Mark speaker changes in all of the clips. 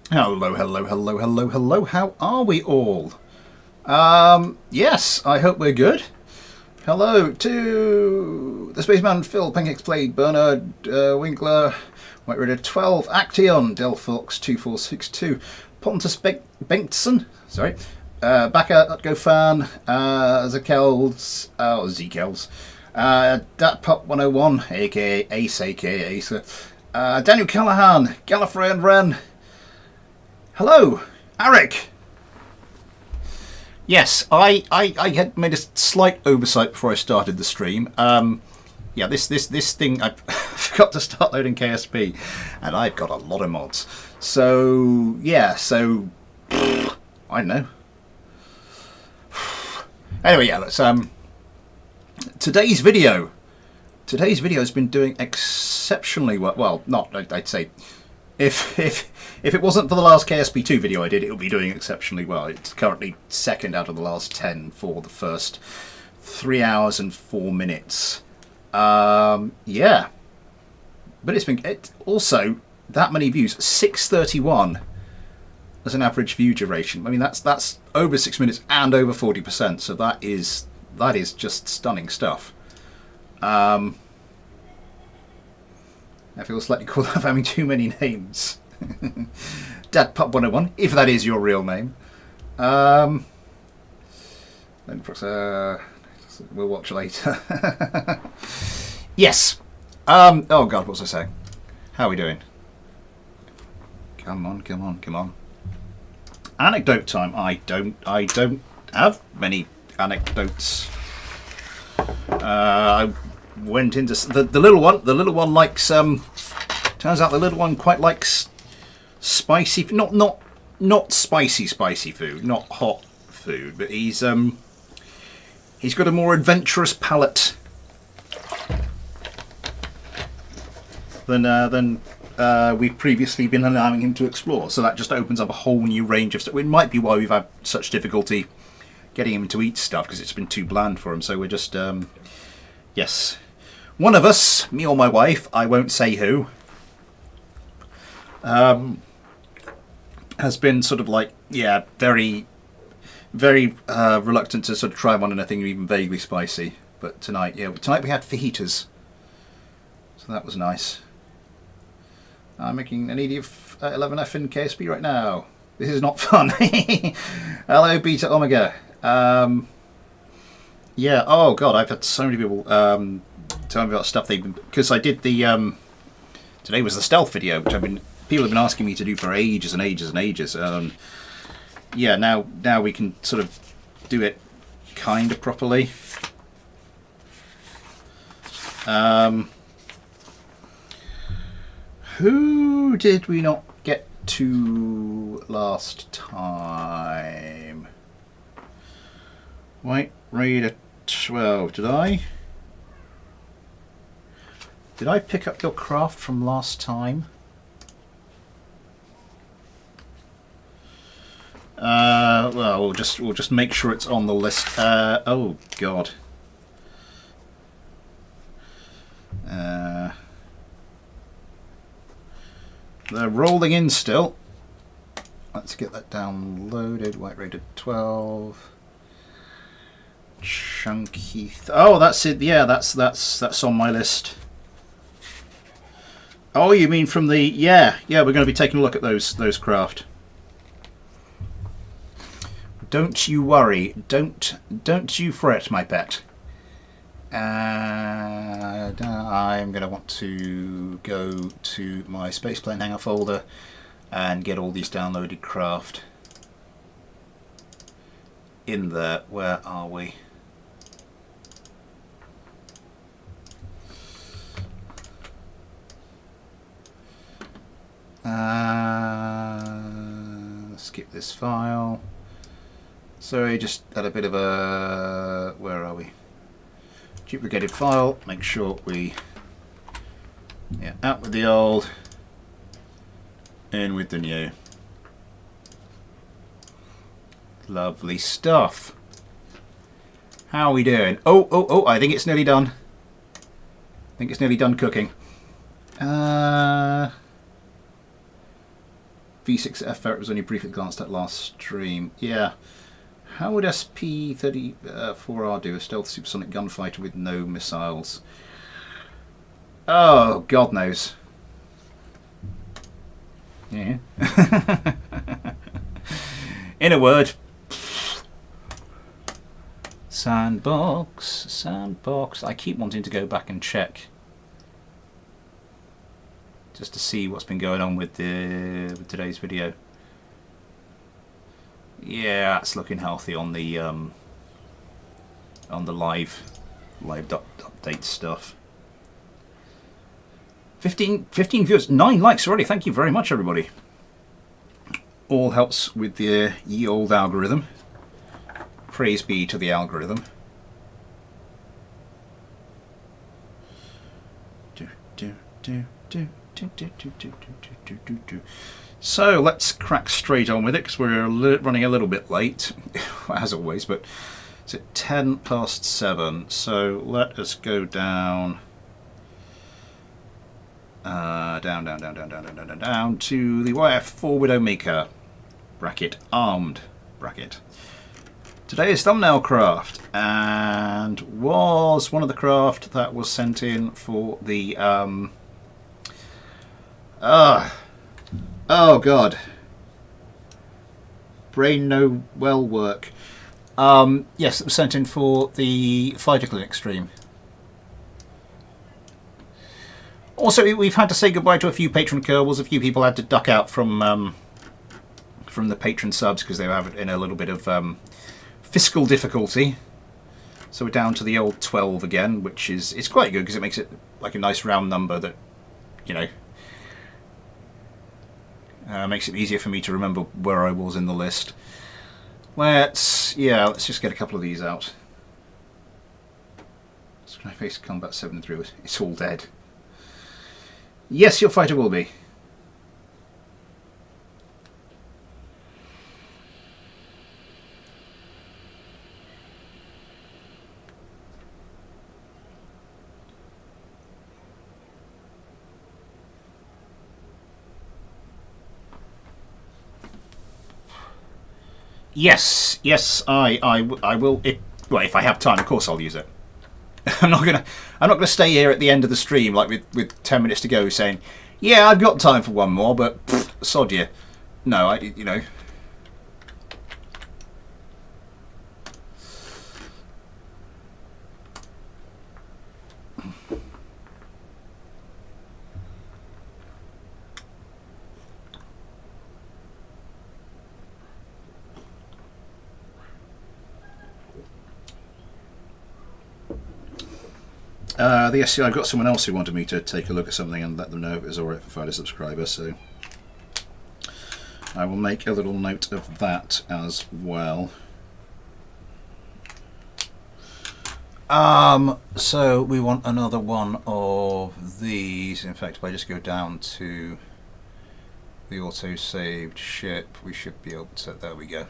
Speaker 1: Hello, hello, hello, hello, hello. How are we all? Yes, I hope we're good. Hello to the Spaceman, Phil, Pancakes Played, Bernard, Winkler, White Rider 12, Action, Delphox 2462, Pontus Bengtson, sorry, Baka, Gofan, Zekels, Zekels, Datpup 101, aka Ace, aka Ace, Daniel Callahan, Gallifrey and Wren. Hello, Eric. Yes, I had made a slight oversight before I started the stream. Yeah, this thing, I forgot to start loading KSP, and I've got a lot of mods. So, yeah, so, I don't know. Anyway, yeah, let's, today's video has been doing exceptionally well. Well, not, I'd say, if it wasn't for the last KSP2 video I did, it would be doing exceptionally well. It's currently second out of the last 10 for the first 3 hours and 4 minutes. Yeah. But it's been also that many views, 631 as an average view duration. I mean, that's over 6 minutes and over 40%. So that is just stunning stuff. I feel slightly cool of having too many names. Dadpup 101, if that is your real name. Then we'll watch later. Yes. Oh God, what was I saying? How are we doing? Come on, come on, come on. Anecdote time. I don't have many anecdotes. I went into the little one. The little one likes. Turns out the little one quite likes spicy. Not spicy food. Not hot food. But he's got a more adventurous palate than we've previously been allowing him to explore. So that just opens up a whole new range of stuff. It might be why we've had such difficulty getting him to eat stuff, because it's been too bland for him. So we're just yes. One of us, me or my wife, I won't say who, has been sort of like, yeah, very, very reluctant to sort of try on anything even vaguely spicy. But tonight we had fajitas, so that was nice. I'm making an ED11F in KSP right now. This is not fun. Hello, Beta Omega. Yeah. Oh God, I've had so many people tell me about stuff they've been, because I did the today was the stealth video, which people have been asking me to do for ages and ages and ages. Yeah, now we can sort of do it kind of properly. Who did we not get to last time? White Raider 12. Did I pick up your craft from last time? Well, we'll just make sure it's on the list. Oh God. They're rolling in still. Let's get that downloaded. White Raider 12. Chunky. Oh, that's it. Yeah, that's on my list. Oh, you mean from the yeah? We're going to be taking a look at those craft. Don't you worry. Don't you fret, my pet. I'm going to want to go to my Spaceplane Hangar folder and get all these downloaded craft in there. Where are we? Skip this file. Sorry, just had a bit of a... Where are we? Duplicated file. Make sure we... Yeah, out with the old, in with the new. Lovely stuff. How are we doing? Oh, I think it's nearly done. I think it's nearly done cooking. V6F ferret was only briefly glanced at last stream. Yeah. How would SP-34R do a stealth supersonic gunfighter with no missiles? Oh, God knows. Yeah. In a word, sandbox. I keep wanting to go back and check, just to see what's been going on with today's video. Yeah, it's looking healthy on the live update stuff. 15 viewers, 9 likes already. Thank you very much, everybody. All helps with the ye old algorithm. Praise be to the algorithm. So let's crack straight on with it, because we're running a little bit late, as always, but it's at 10 past 7, so let us go down, down to the YF4 Widowmaker, bracket, armed, bracket. Today's thumbnail craft, and was one of the craft that was sent in for the, oh God, brain no well work. Yes, it was sent in for the Fighter Clinic stream. Also, we've had to say goodbye to a few patron Kerbals. A few people had to duck out from the patron subs because they were in a little bit of fiscal difficulty. So we're down to the old 12 again, which is it's quite good because it makes it like a nice round number that, you know, makes it easier for me to remember where I was in the list. Let's just get a couple of these out. Skyface Combat 7 through. It's all dead. Yes, your fighter will be. Yes, I will. Well, if I have time, of course I'll use it. I'm not gonna stay here at the end of the stream like with 10 minutes to go saying, yeah, I've got time for one more, but sod you. No, you know. The SCI, I've got someone else who wanted me to take a look at something and let them know if it was alright for fighter subscribers, so I will make a little note of that as well. So we want another one of these. In fact, if I just go down to the auto-saved ship, we should be able to, there we go.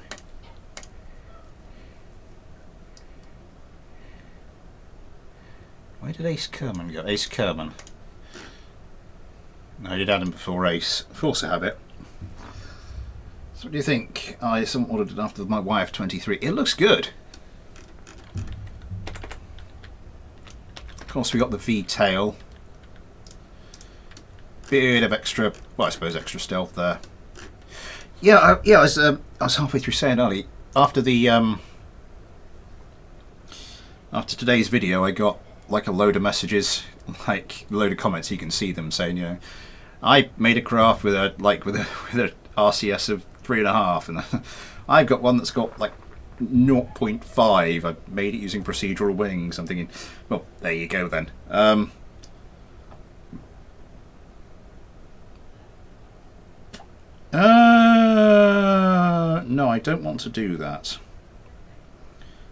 Speaker 1: Where did Ace Kerman go? Ace Kerman. No, you'd had him before Ace. Force a habit. So what do you think? I ordered it after my YF-23. It looks good. Of course, we got the V-tail. Bit of extra, well, I suppose extra stealth there. Yeah, I was halfway through saying earlier, after the after today's video, I got like a load of messages, like a load of comments. You can see them saying, you know, I made a craft with a RCS of 3.5, and I've got one that's got like 0.5. I made it using procedural wings. I'm thinking, well, there you go then. No, I don't want to do that.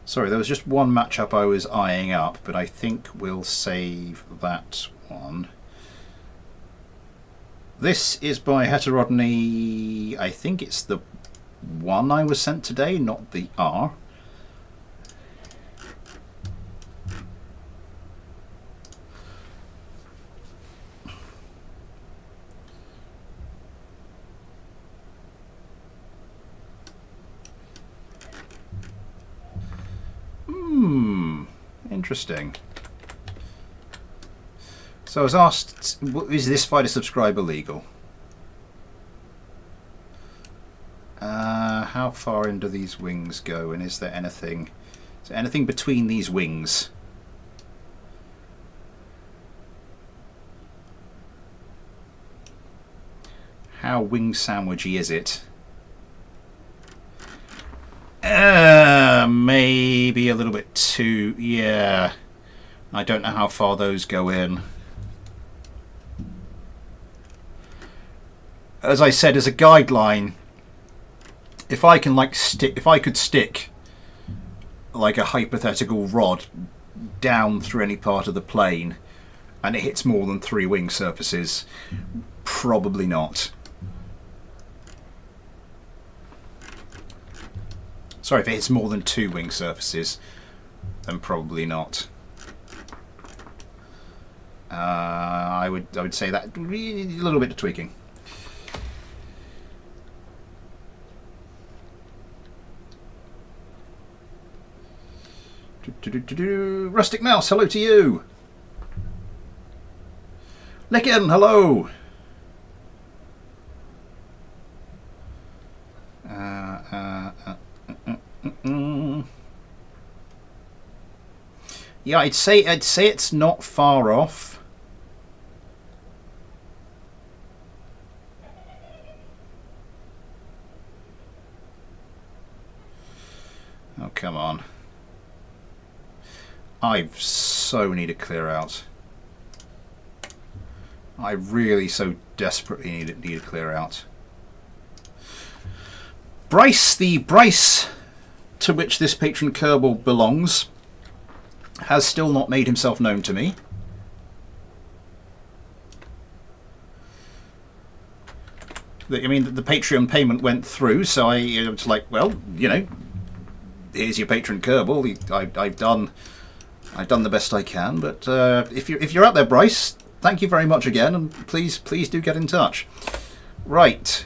Speaker 1: Sorry, there was just one matchup I was eyeing up, but I think we'll save that one. This is by Heterodony. I think it's the one I was sent today, not the R. Interesting. So I was asked, is this fighter subscriber legal? How far into these wings go, and is there anything between these wings? How wing sandwichy is it? Maybe a little bit too, yeah. I don't know how far those go in. As I said, as a guideline, if I can if I could stick like a hypothetical rod down through any part of the plane and it hits more than 3 wing surfaces, probably not. Sorry, if it hits more than 2 wing surfaces, then probably not. I would say that really a little bit of tweaking. Rustic Mouse, hello to you. Lickin, hello. Yeah, I'd say it's not far off. Oh, come on. I so need to clear out. I really so desperately need to clear out. Bryce, the Bryce to which this patron Kerbal belongs, has still not made himself known to me. I mean, the Patreon payment went through, so I was like, well, you know, here's your patron Kerbal. I've done the best I can, but if you're out there, Bryce, thank you very much again, and please do get in touch. Right.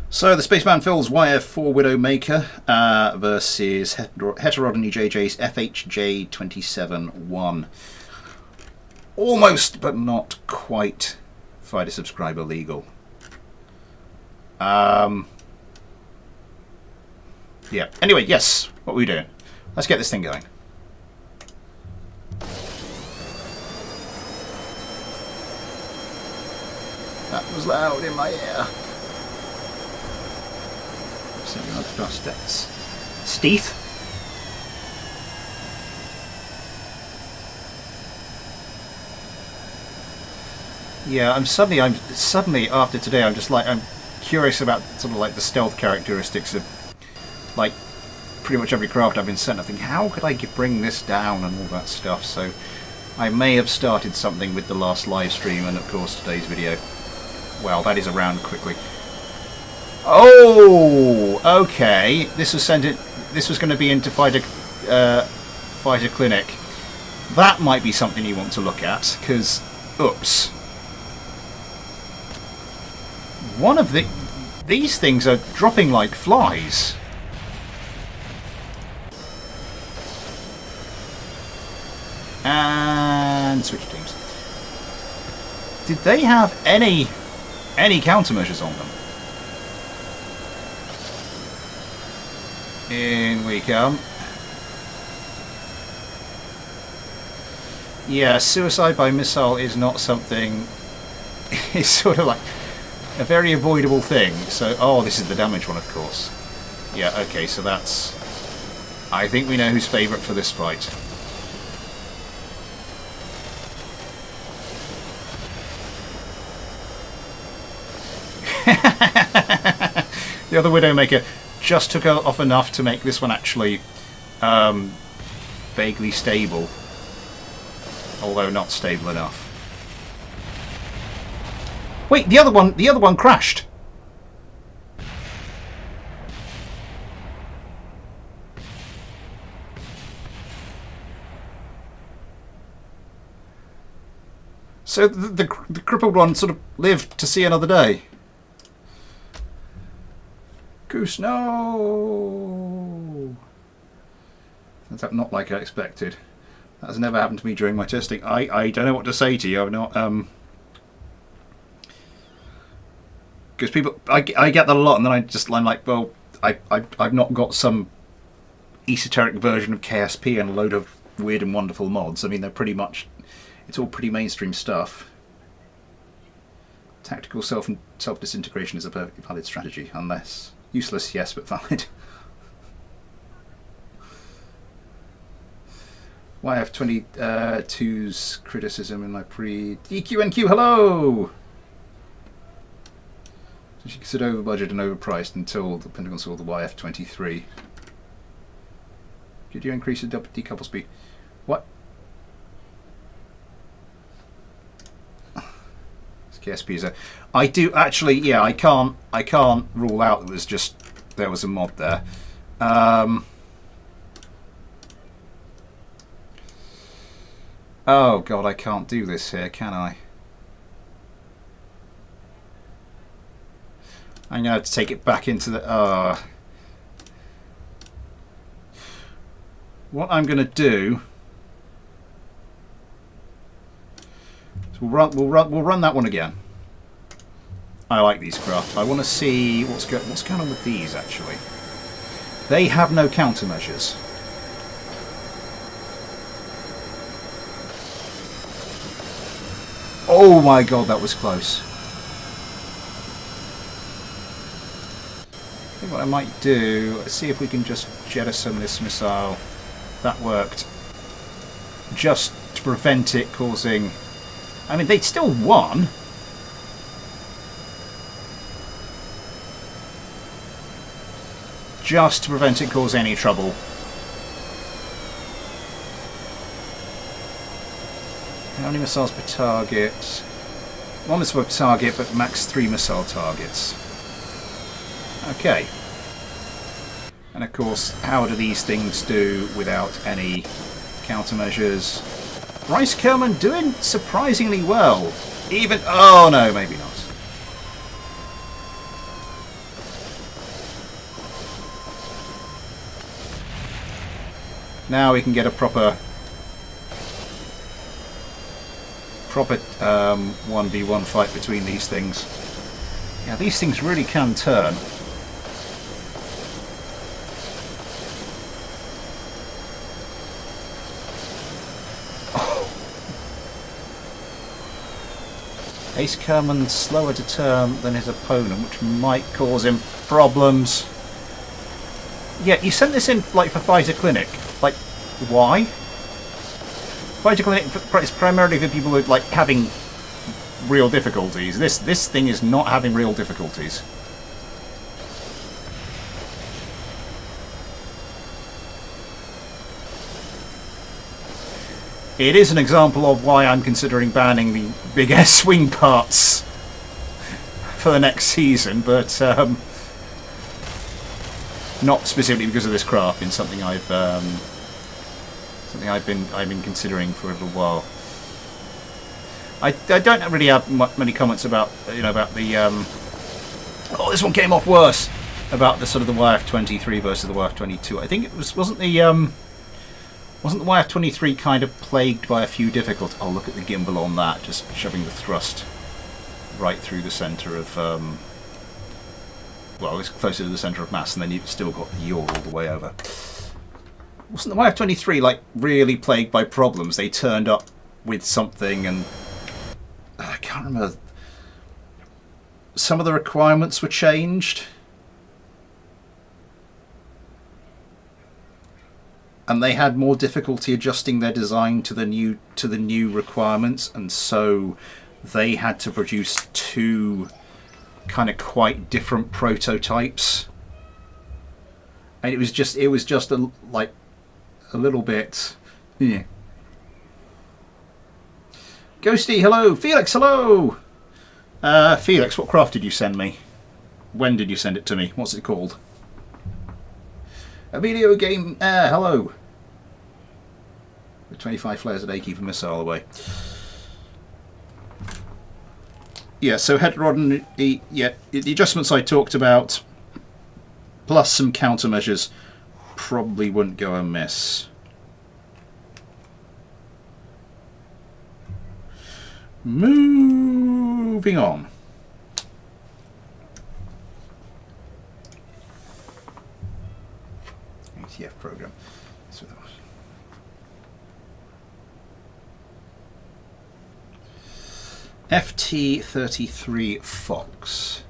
Speaker 1: So the Spaceman Phil's YF4 Widowmaker versus Heterodony JJ's FHJ271. Almost, but not quite, fighter subscriber legal. Yeah. Anyway, yes. What were we doing? Let's get this thing going. That was loud in my ear. Steeth. Yeah, I'm suddenly after today I'm curious about sort of like the stealth characteristics of like pretty much every craft I've been sent. I think, how could I bring this down and all that stuff? So I may have started something with the last live stream and of course today's video. Well, that is around quickly. Oh, okay. This was going to be into fighter clinic. That might be something you want to look at, because oops. One of these things are dropping like flies. And switch teams. Did they have any countermeasures on them? In we come. Yeah, suicide by missile is not something. It's sort of like a very avoidable thing. So, oh, this is the damage one, of course. Yeah, okay, so that's. I think we know who's favourite for this fight. The other Widowmaker just took off enough to make this one actually vaguely stable, although not stable enough. Wait, the other one crashed. So the crippled one sort of lived to see another day. Goose, no! That's not like I expected. That's never happened to me during my testing. I don't know what to say to you. I've not because people I get that a lot, and then I'm like, well, I've not got some esoteric version of KSP and a load of weird and wonderful mods. I mean, they're pretty much, it's all pretty mainstream stuff. Tactical self disintegration is a perfectly valid strategy, unless useless, yes, but valid. YF22's criticism in my pre-DQNQ, hello! So she considered over budget and overpriced until the Pentagon saw the YF23. Did you increase the decouple speed? What? KSP is a. I do actually. Yeah, I can't rule out that there was a mod there. Oh god, I can't do this here, can I? I'm gonna have to take it back into the. What I'm gonna do. We'll run that one again. I like these craft. I want to see what's going on with these actually. They have no countermeasures. Oh my god, that was close. I think what I might do, let's see if we can just jettison this missile. That worked. Just to prevent it causing. I mean, they still won. Just to prevent it causing any trouble. How many missiles per target? 1 missile per target, but max 3 missile targets. Okay. And of course, how do these things do without any countermeasures? Bryce Kerman doing surprisingly well. Even... oh no, maybe not. Now we can get a proper 1v1 fight between these things. Yeah, these things really can turn. Ace Kerman's slower to turn than his opponent, which might cause him problems. Yeah, you sent this in like for Fighter Clinic. Like, why? Fighter Clinic is primarily for people with like having real difficulties. This thing is not having real difficulties. It is an example of why I'm considering banning the big air swing parts for the next season, but not specifically because of this craft. It's something I've been considering for a little while. I don't really have many comments about about the oh, this one came off worse, about the sort of the YF23 versus the YF22. I think it wasn't the YF23 kind of plagued by a few difficulties? Oh, look at the gimbal on that, just shoving the thrust right through the centre of, well, it's closer to the centre of mass, and then you've still got the yaw all the way over. Wasn't the YF23 like really plagued by problems? They turned up with something, and I can't remember. Some of the requirements were changed. And they had more difficulty adjusting their design to the new requirements, and so they had to produce 2 kind of quite different prototypes. And it was just a little bit. Yeah. Ghosty, hello. Felix, hello. Felix, what craft did you send me? When did you send it to me? What's it called? A video game. Hello. The 25 flares a day keep a missile away. Yeah, so heterodyny. Yeah, the adjustments I talked about plus some countermeasures probably wouldn't go amiss. Moving on. ATF program. So that was FT-33 Fox.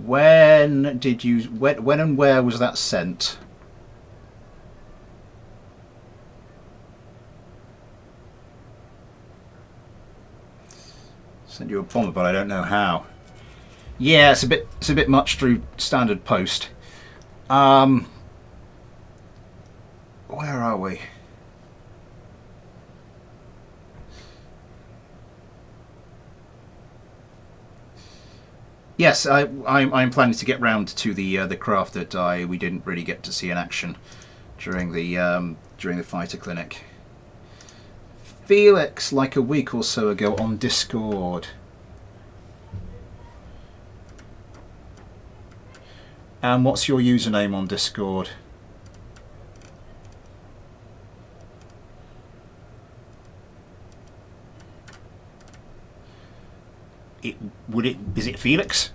Speaker 1: When did you? When and where was that sent? Sent you a bomber, but I don't know how. Yeah, it's a bit much through standard post. Where are we? Yes, I'm planning to get round to the craft that we didn't really get to see in action during the fighter clinic. Felix, like a week or so ago on Discord. And what's your username on Discord? Is it Felix?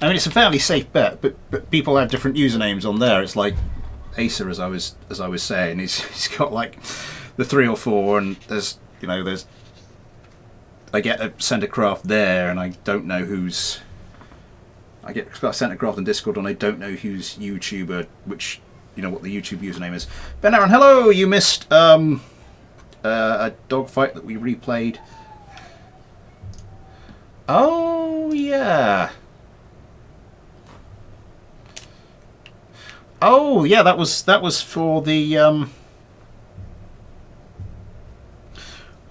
Speaker 1: I mean, it's a fairly safe bet, but people have different usernames on there. It's like Acer, as I was saying, he's got like the 3 or 4, and there's I get sent a craft there, and I don't know who's. I get sent a craft on Discord, and I don't know who's YouTuber, which what the YouTube username is. Ben Aaron, hello. You missed a dogfight that we replayed. Oh yeah. Oh yeah, that was for the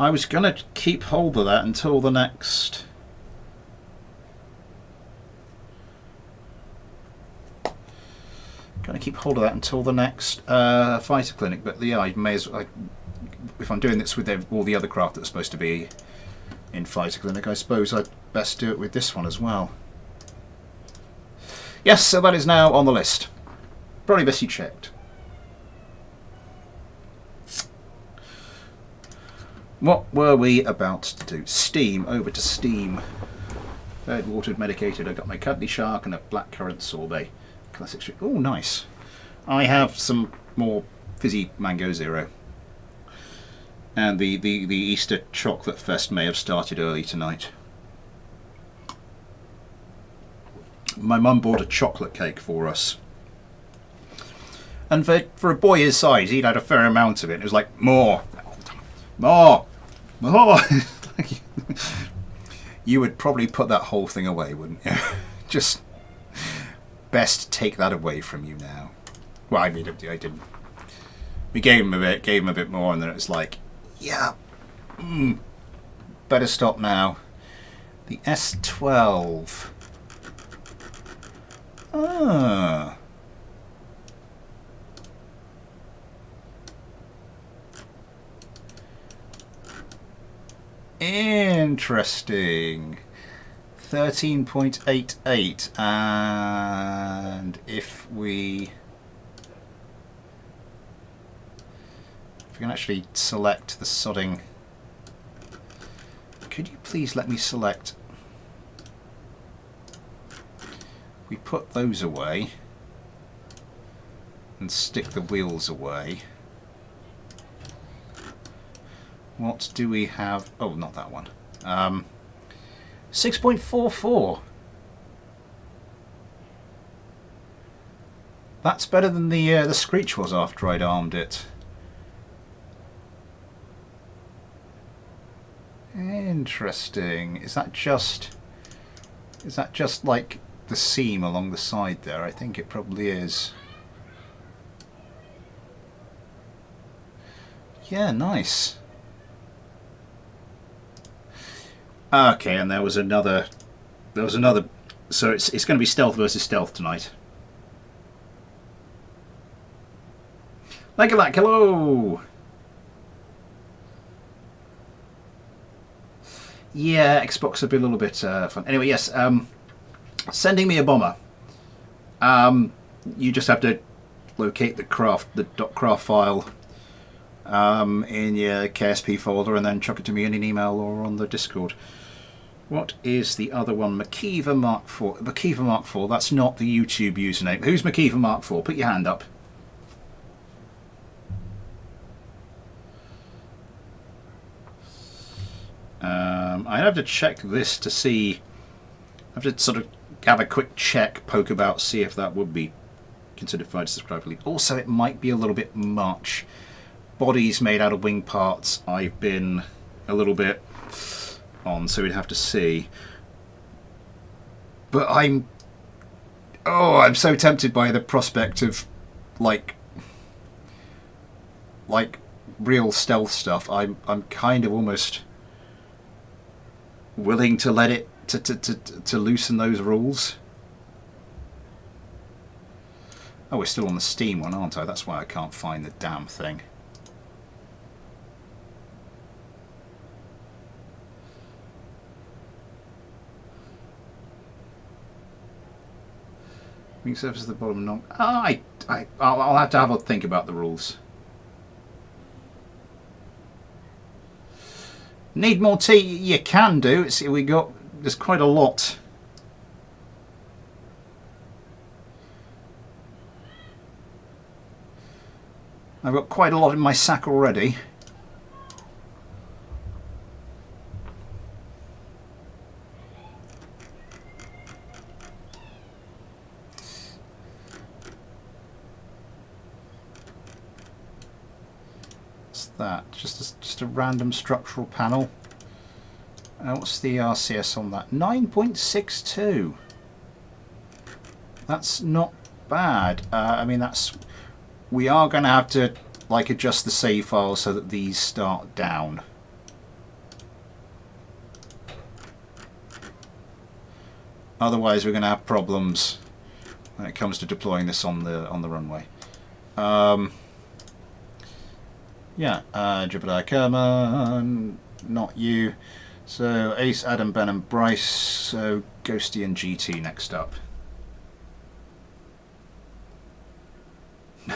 Speaker 1: I was gonna keep hold of that until the next fighter clinic, but yeah, I may as well, if I'm doing this with all the other craft that's supposed to be in fighter clinic, I suppose I'd best do it with this one as well. Yes, so that is now on the list. Probably best you checked. What were we about to do? Steam, over to Steam. Fed, watered, medicated. I got my cuddly shark and a blackcurrant sorbet. Classic street. Oh, nice. I have some more fizzy mango zero. And the Easter chocolate fest may have started early tonight. My mum bought a chocolate cake for us. And for a boy his size, he'd had a fair amount of it. It was like, more. You would probably put that whole thing away, wouldn't you? Just best take that away from you now. Well, I mean, I didn't. We gave him a bit more, and then it was like, yeah, better stop now. The S12. Ah. Interesting. 13.88, and if we can actually select the sodding, could you please let me select? We put those away and stick the wheels away. What do we have? Oh, not that one. 6.44. That's better than the Screech was after I'd armed it. Interesting. Is that just like the seam along the side there? I think it probably is. Yeah, nice. Okay, and there was another. So it's going to be stealth versus stealth tonight. Like hello. Yeah, Xbox would be a little bit fun. Anyway, yes, sending me a bomber. You just have to locate the .craft file in your KSP folder and then chuck it to me in an email or on the Discord. What is the other one? Makiva Mark IV. Makiva Mark IV. That's not the YouTube username. Who's Makiva Mark IV? Put your hand up. I have to check this to see. I have to sort of have a quick check, poke about, see if that would be considered fine to subscribe. Also, it might be a little bit much. Bodies made out of wing parts, I've been a little bit on, so we'd have to see. But I'm so tempted by the prospect of like real stealth stuff. I'm kind of almost willing to let it to loosen those rules. Oh, we're still on the Steam one, aren't I? That's why I can't find the damn thing. Wing surface at the bottom. No. I'll have to have a think about the rules. Need more tea? You can do. See, there's quite a lot. I've got quite a lot in my sack already. What's that? Just a random structural panel. What's the RCS on that? 9.62. That's not bad. I mean, we are going to have to like adjust the save file so that these start down. Otherwise, we're going to have problems when it comes to deploying this on the runway. Yeah, Jebediah Kerman, not you. So Ace, Adam, Ben, and Bryce. So Ghosty and GT next up.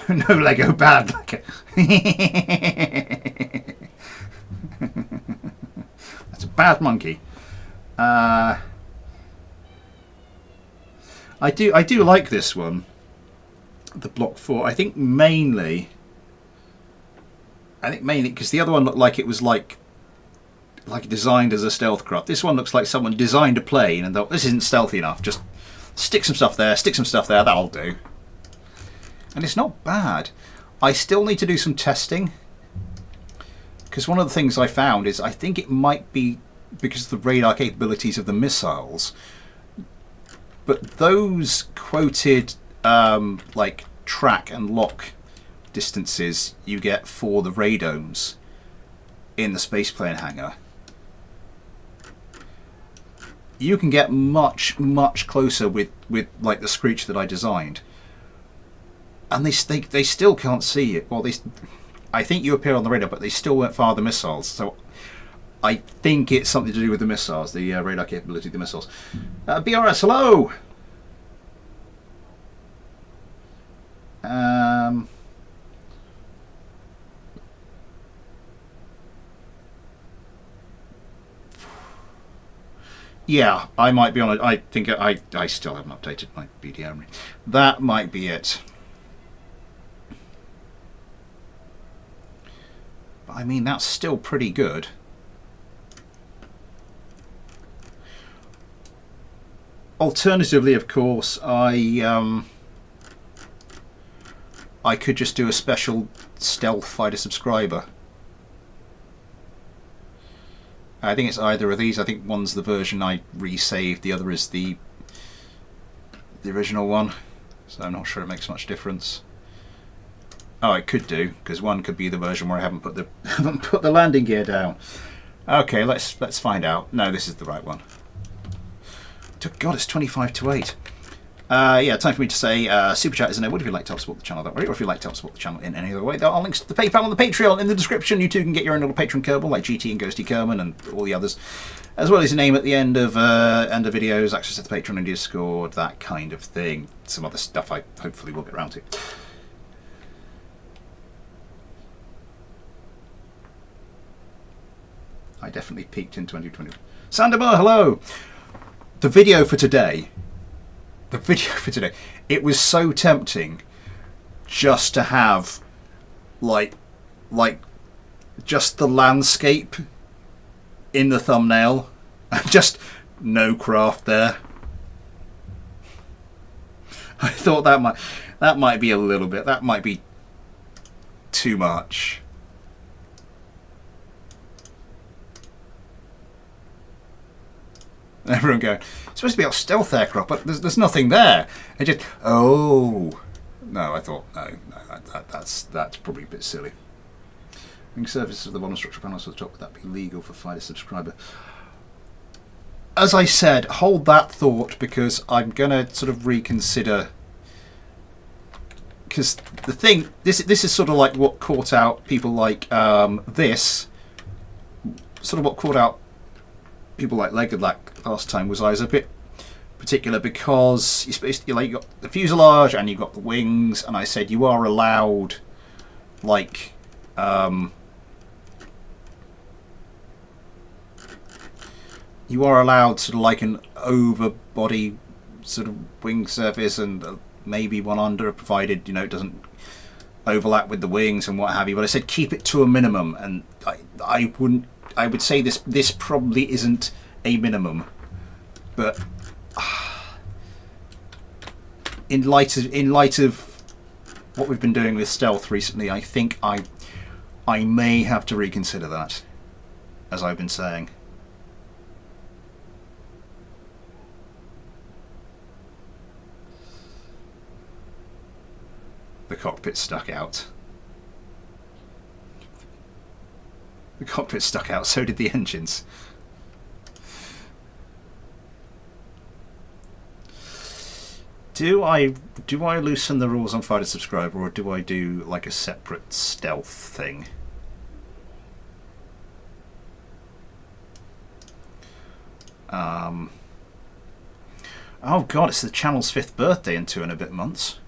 Speaker 1: No Lego, bad Lego. That's a bad monkey. I do like this one, the Block 4. I think mainly because the other one looked like it was like designed as a stealth craft. This one looks like someone designed a plane and thought, this isn't stealthy enough. Just stick some stuff there, that'll do. And it's not bad. I still need to do some testing, because one of the things I found is I think it might be because of the radar capabilities of the missiles, but those quoted like track and lock distances you get for the radomes in the spaceplane hangar, you can get much closer with like the Screech that I designed. And they still can't see it. Well, I think you appear on the radar, but they still won't fire the missiles. So I think it's something to do with the missiles, the radar capability of the missiles. BRS, hello! Yeah, I might be on it. I think I still haven't updated my BD Armory. That might be it. I mean, that's still pretty good. Alternatively, of course, I could just do a special stealth fighter subscriber. I think it's either of these. I think one's the version I resaved, the other is the original one. So I'm not sure it makes much difference. Oh, it could do, because one could be the version where I haven't put the landing gear down. Okay, let's find out. No, this is the right one. God, it's 25 to 8. Yeah, time for me to say Super Chat is enabled if you'd like to help support the channel that way, or if you'd like to help support the channel in any other way. There are links to the PayPal and the Patreon in the description. You too can get your own little patron Kerbal, like GT and Ghosty Kerman and all the others, as well as your name at the end of videos, access to the Patreon and Discord, that kind of thing. Some other stuff I hopefully will get around to. I definitely peaked in 2020. Sandemer, hello! The video for today, it was so tempting just to have like just the landscape in the thumbnail and just no craft there. I thought that might be a little bit, that might be too much. Everyone going, it's supposed to be a stealth aircraft, but there's nothing there. It just, oh no, I thought no, that's probably a bit silly. Ring surface of the bottom structural panels at the top, would that be legal for Finder subscriber? As I said, hold that thought, because I'm gonna sort of reconsider. Because the thing, this is sort of like what caught out people like this. Sort of what caught out people like Legedlack last time was I was a bit particular, because you're supposed to, like, you got the fuselage and you've got the wings, and I said you are allowed like you are allowed sort of like an over body sort of wing surface and maybe one under, provided, you know, it doesn't overlap with the wings and what have you. But I said keep it to a minimum, and I would say this probably isn't a minimum, but in light of what we've been doing with stealth recently, I think I may have to reconsider that, as I've been saying. The cockpit stuck out. The cockpit stuck out, so did the engines. Do I loosen the rules on Finder subscriber, or do I do like a separate stealth thing? Oh god, it's the channel's 5th birthday in 2 and a bit months.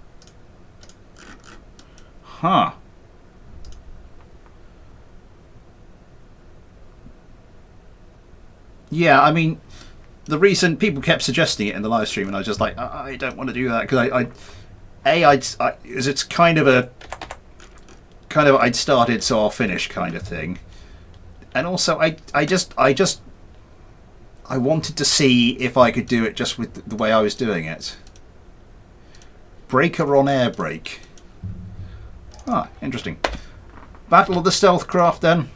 Speaker 1: Huh. Yeah, I mean, the reason people kept suggesting it in the live stream, and I was just like, I don't want to do that, because it's kind of I'd started so I'll finish kind of thing, and also I wanted to see if I could do it just with the way I was doing it. Breaker on air brake. Ah, interesting. Battle of the Stealth Craft then.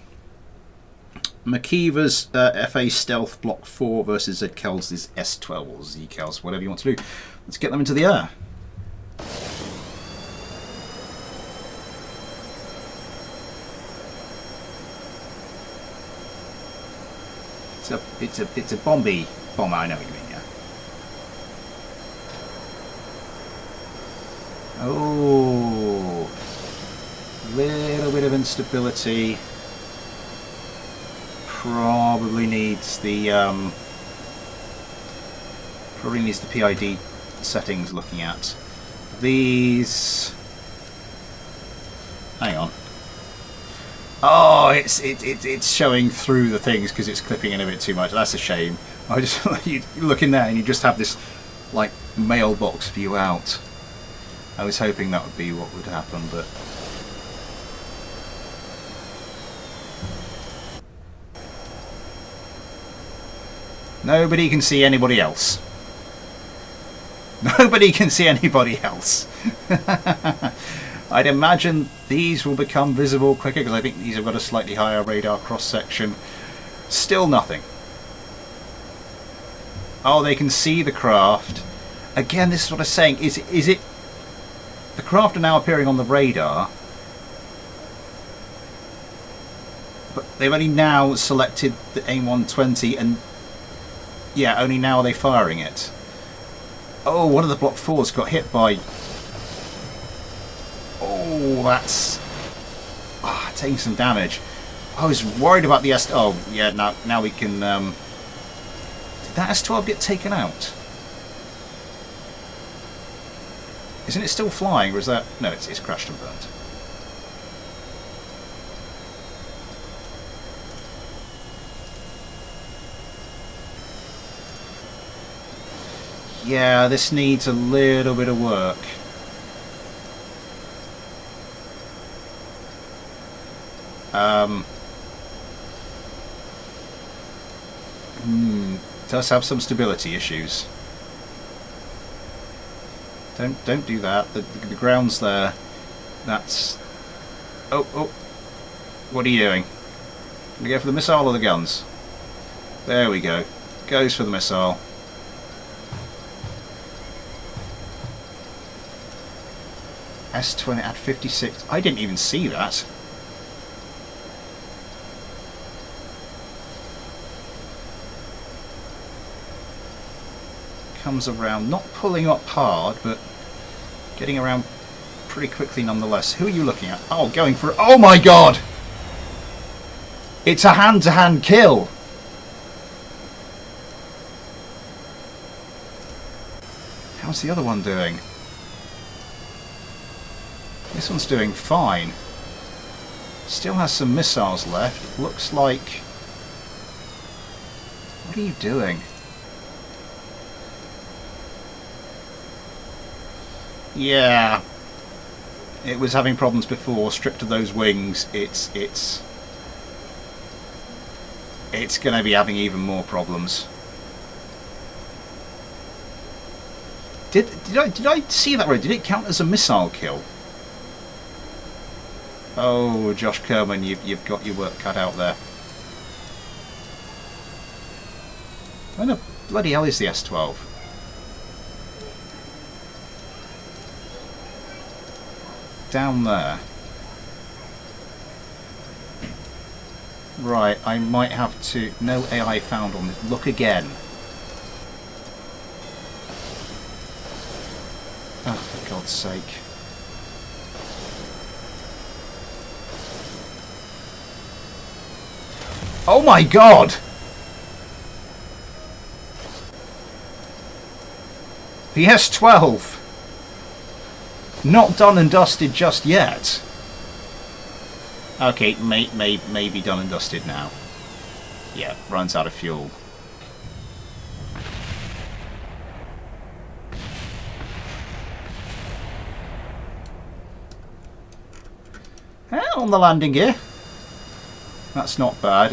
Speaker 1: Makiva's FA Stealth Block 4 versus Zkel's S12 or Zkel's, whatever you want to do. Let's get them into the air. It's a bomber. I know what you mean, yeah. Oh, little bit of instability. Probably needs the PID settings looking at. These, hang on. Oh, it's showing through the things because it's clipping in a bit too much. That's a shame. I just you look in there and you just have this like mailbox view out. I was hoping that would be what would happen, but. Nobody can see anybody else. Nobody can see anybody else. I'd imagine these will become visible quicker because I think these have got a slightly higher radar cross-section. Still nothing. Oh, they can see the craft. Again, this is what I'm saying. Is it... The craft are now appearing on the radar, but they've only now selected the AIM-120 and... Yeah, only now are they firing it. Oh, one of the Block 4s got hit by... Oh, that's... taking some damage. I was worried about the S... Oh, yeah, now we can... Did that S12 get taken out? Isn't it still flying, or is that... No, it's crashed and burnt. Yeah, this needs a little bit of work. Does have some stability issues. Don't do that. The ground's there. That's... Oh. What are you doing? Gonna go for the missile or the guns? There we go. Goes for the missile. S20 at 56. I didn't even see that. Comes around, not pulling up hard, but getting around pretty quickly nonetheless. Who are you looking at? Oh, going for... Oh my god! It's a hand-to-hand kill! How's the other one doing? This one's doing fine. Still has some missiles left. Looks like... What are you doing? Yeah. It was having problems before. Stripped of those wings, it's going to be having even more problems. Did I see that right? Did it count as a missile kill? Oh, Josh Kerman, you've got your work cut out there. Where the bloody hell is the S12? Down there. Right, I might have to... No AI found on this. Look again. Oh, for God's sake. Oh my God! The S12! Not done and dusted just yet. Okay, may be done and dusted now. Yeah, runs out of fuel. On the landing gear. That's not bad.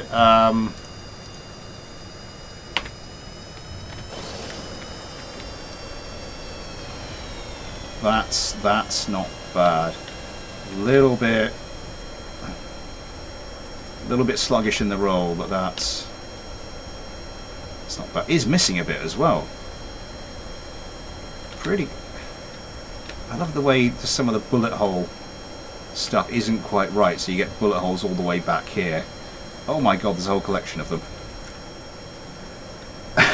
Speaker 1: That's not bad. A little bit sluggish in the roll, but it's not bad. Is missing a bit as well. Pretty. I love the way some of the bullet hole stuff isn't quite right, so you get bullet holes all the way back here. Oh my God, there's a whole collection of them.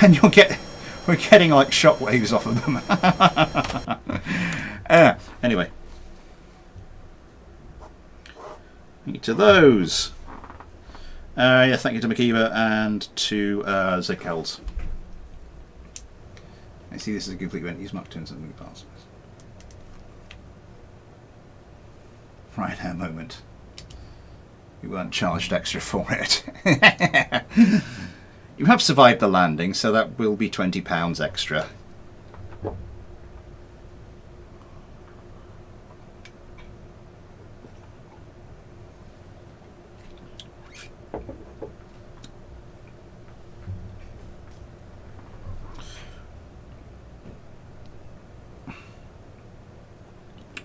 Speaker 1: And we're getting like shockwaves off of them. Anyway. To those. Yeah, thank you to Makiva and to Zekels. I see this is a complete event. Use Mark 2 and something past. Right, a moment. We weren't charged extra for it. You have survived the landing, so that will be £20 extra.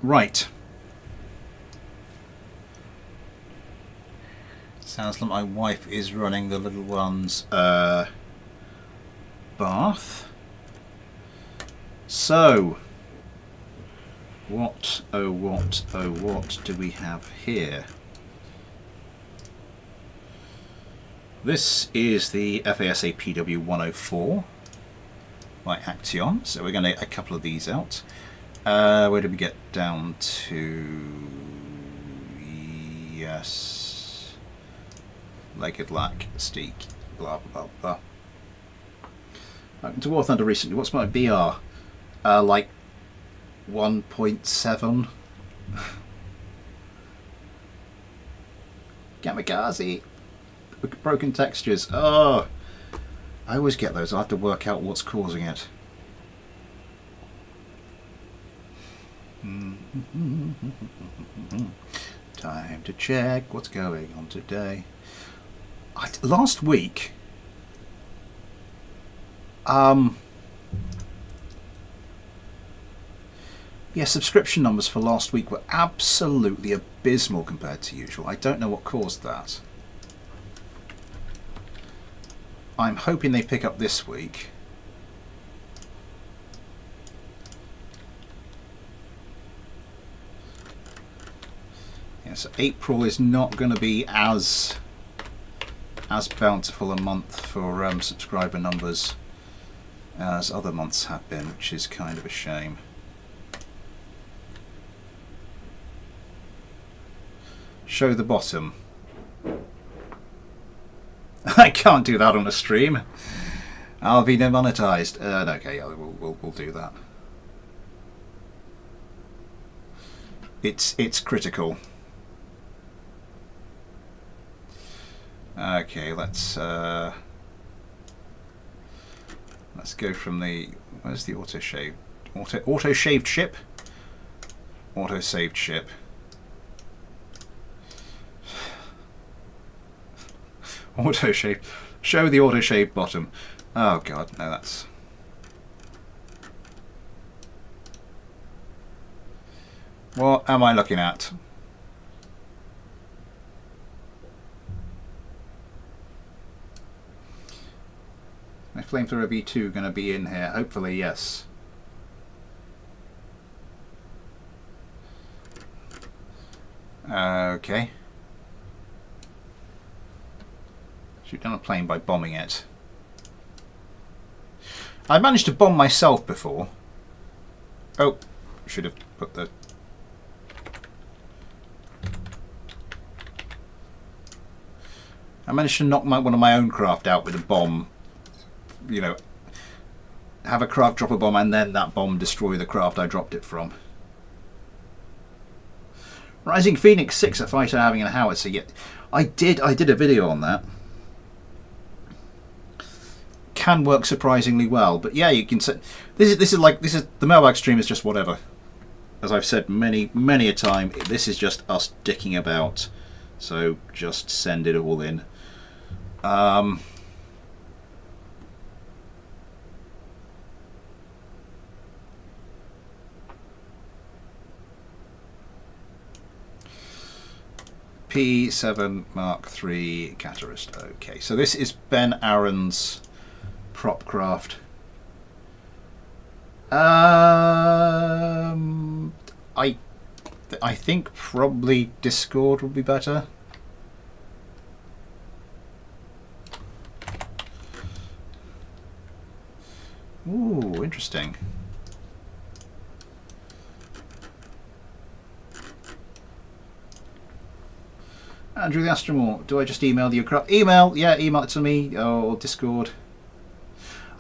Speaker 1: Right. Sounds like my wife is running the little one's bath. So, what do we have here? This is the FASA PW-104. Right, Action. So we're going to a couple of these out. Where did we get down to? Yes. Legged Lack, Steak, blah blah blah. To War Thunder recently. What's my BR? Like 1.7. Kamikaze. Broken textures. Oh, I always get those. I have to work out what's causing it. Time to check what's going on today. Last week, yeah, subscription numbers for last week were absolutely abysmal compared to usual. I don't know what caused that. I'm hoping they pick up this week. Yeah, so April is not going to be as bountiful a month for subscriber numbers as other months have been, which is kind of a shame. Show the bottom. I can't do that on a stream. I'll be demonetized. Okay, we'll do that. It's critical. Okay, let's go from the, where's the auto shaved ship? Auto saved ship. Auto shaved. Show the auto shaved bottom. Oh god, no, that's. What am I looking at? My Flamethrower V2 going to be in here? Hopefully, yes. Okay. Shoot down a plane by bombing it. I managed to bomb myself before. Oh, should have put the... I managed to knock one of my own craft out with a bomb. You know, have a craft drop a bomb and then that bomb destroy the craft I dropped it from. Rising Phoenix 6, a fighter having a howitzer. Yet I did a video on that. Can work surprisingly well, but yeah, you can say this is the Mailbag stream is just whatever. As I've said many a time, this is just us dicking about. So just send it all in. P7 Mark III Catarist. Okay, so this is Ben Aaron's prop craft. I think probably Discord would be better. Ooh, interesting. Andrew the Astronaut, do I just email you? Email, yeah, email it to me or Discord.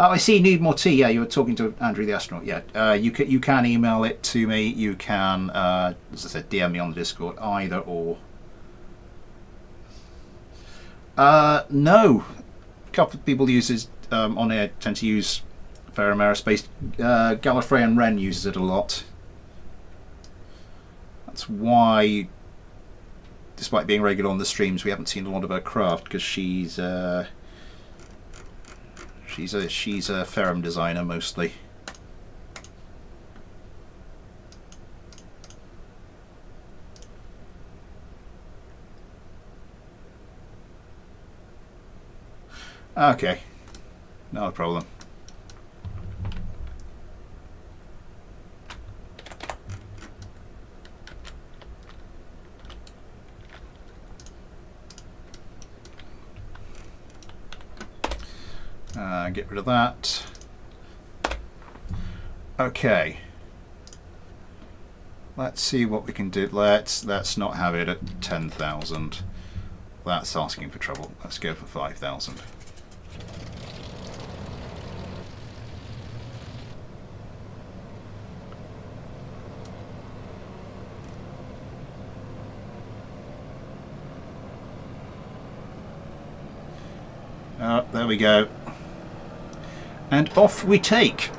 Speaker 1: Oh, I see. You need more tea. Yeah, you were talking to Andrew the Astronaut. Yeah, you can email it to me. You can, as I said, DM me on the Discord. Either or. No, a couple of people uses on here tend to use Ferrum Aerospace. Gallifrey and Wren uses it a lot. That's why, despite being regular on the streams, we haven't seen a lot of her craft because she's a Ferrum designer mostly. Okay, not a problem. Get rid of that. Okay. Let's see what we can do. Let's not have it at 10,000. That's asking for trouble. Let's go for 5,000. Oh, there we go. And off we take.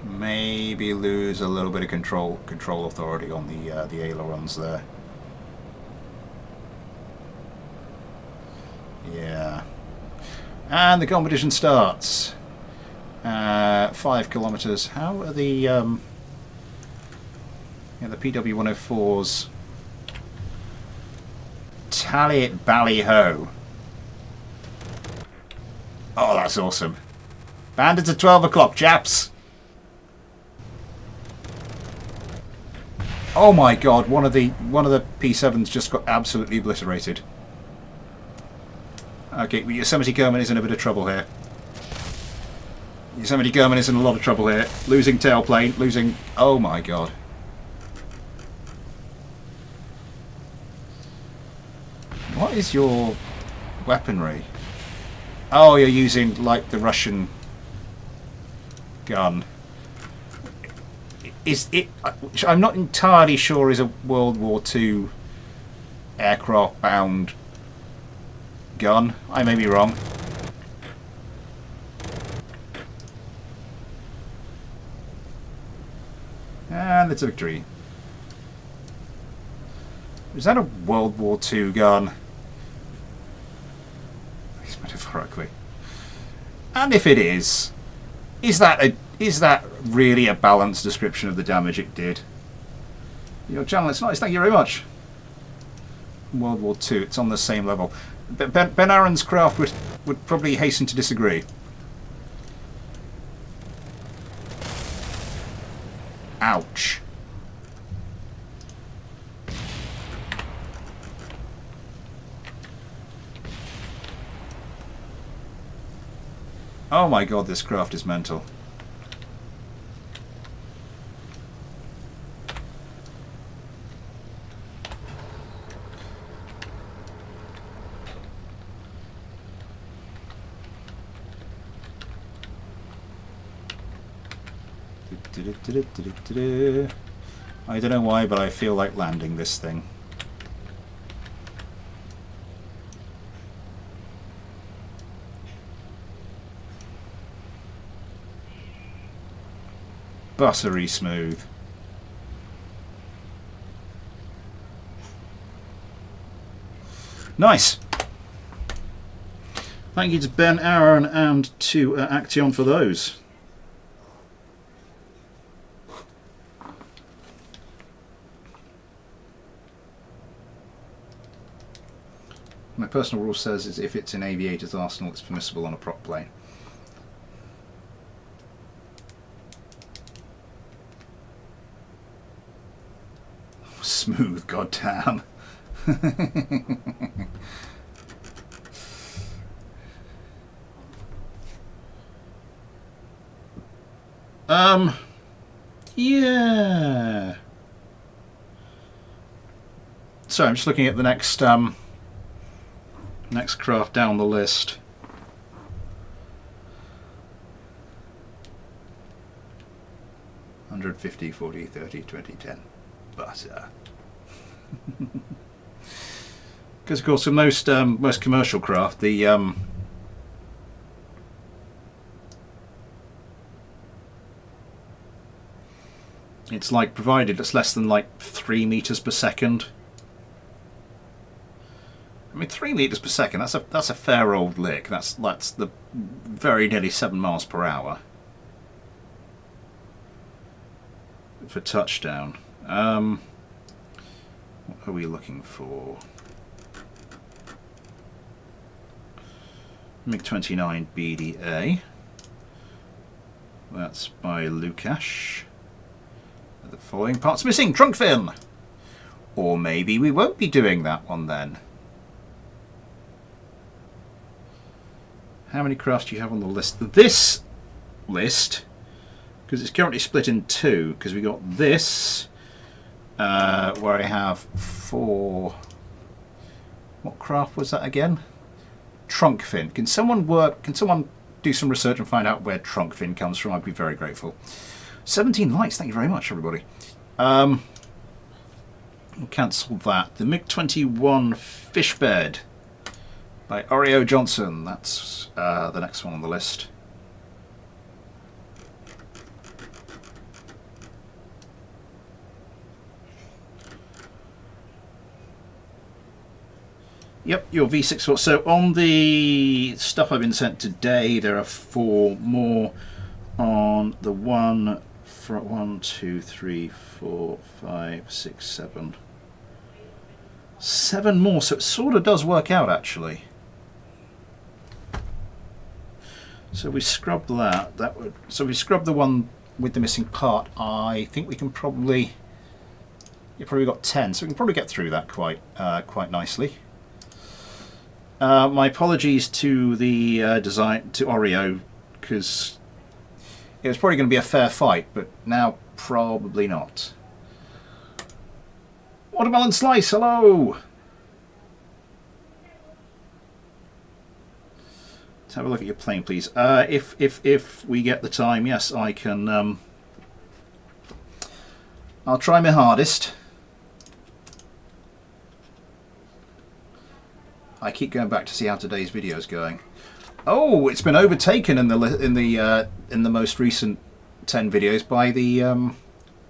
Speaker 1: Maybe lose a little bit of control authority on the ailerons there. Yeah. And the competition starts. 5 kilometers. How are the the PW104s? Tally it, bally ho! Oh, that's awesome. Bandits at 12 o'clock, chaps. Oh my God! One of the P7s just got absolutely obliterated. Okay, Yosemite Kerman is in a bit of trouble here. Yosemite Kerman is in a lot of trouble here. Losing tailplane, losing... Oh my God. What is your weaponry? Oh, you're using, like, the Russian gun. Is it... Which I'm not entirely sure is a World War II aircraft-bound gun. I may be wrong. And it's a victory. Is that a World War II gun? Metaphorically. And if it is that really a balanced description of the damage it did? Your channel, it's nice. Thank you very much. World War II. It's on the same level. Ben Aaron's craft would probably hasten to disagree. Ouch. Oh my God, this craft is mental. I don't know why, but I feel like landing this thing. Buttery smooth. Nice. Thank you to Ben Aaron and to Action for those. My personal rule says is if it's in aviator's arsenal, it's permissible on a prop plane. Smooth, goddamn. Yeah. So I'm just looking at the next next craft down the list. $100, $50, $40, $30, $20, $10. Butter. Because of course for most commercial craft the it's like provided it's less than like 3 meters per second. I mean 3 meters per second, that's a fair old lick. That's the very nearly 7 miles per hour for touchdown. What are we looking for? MiG-29 BDA. That's by Lukash. The following parts missing. Trunk fin. Or maybe we won't be doing that one then. How many crafts do you have on the list? This list, because it's currently split in two, because we got this, where I have 4... What craft was that again? Trunk fin. Can someone do some research and find out where trunk fin comes from? I'd be very grateful. 17 likes, thank you very much, everybody. We'll cancel that. The MiG-21 fish bed by Oreo Johnson. That's the next one on the list. Yep, your V6. So on the stuff I've been sent today, there are 4 more on the 1, 2, 3, 4, 5, 6, 7. 7 more, so it sort of does work out actually. So we scrubbed that. So we scrubbed the one with the missing part. I think we can probably. You probably got 10, so we can probably get through that quite nicely. My apologies to the to Oreo, because it was probably going to be a fair fight, but now probably not. Watermelon Slice, hello! Let's have a look at your plane, please. If we get the time, yes, I can. I'll try my hardest. I keep going back to see how today's video is going. Oh, it's been overtaken in the most recent 10 videos by the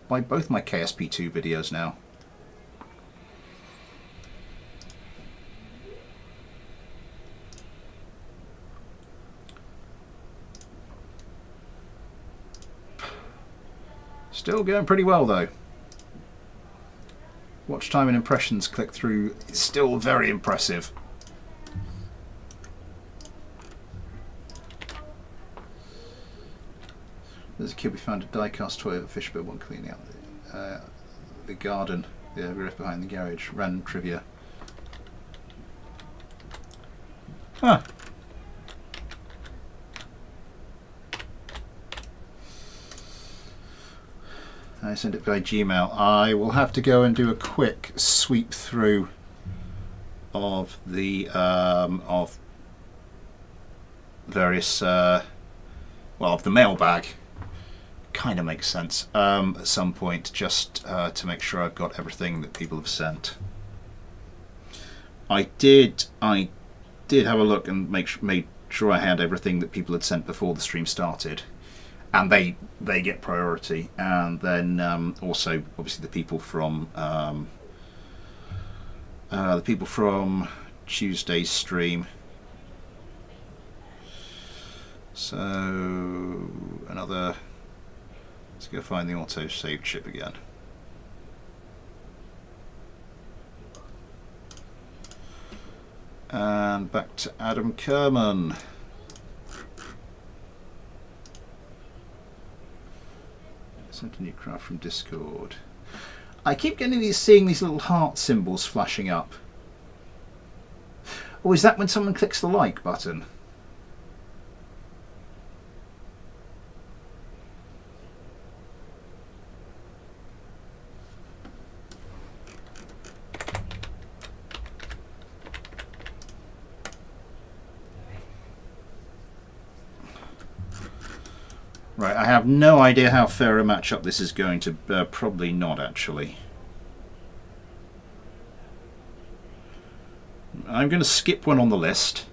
Speaker 1: by both my KSP2 videos now. Still going pretty well though. Watch time and impressions click through is still very impressive. There's a kid, we found a die-cast toy of a fish bed one cleaning out the garden, the roof behind the garage. Random trivia. Huh. I sent it by Gmail. I will have to go and do a quick sweep through of the of various well, of the mailbag. Kind of makes sense at some point, just to make sure I've got everything that people have sent. I did have a look and made sure I had everything that people had sent before the stream started, and they get priority. And then also obviously the people from Tuesday's stream. So another. Let's go find the auto-save chip again. And back to Adam Kerman. Sent a new craft from Discord. I keep seeing these little heart symbols flashing up. Oh, is that when someone clicks the like button? Right, I have no idea how fair a matchup this is going to be. Probably not, actually. I'm going to skip one on the list.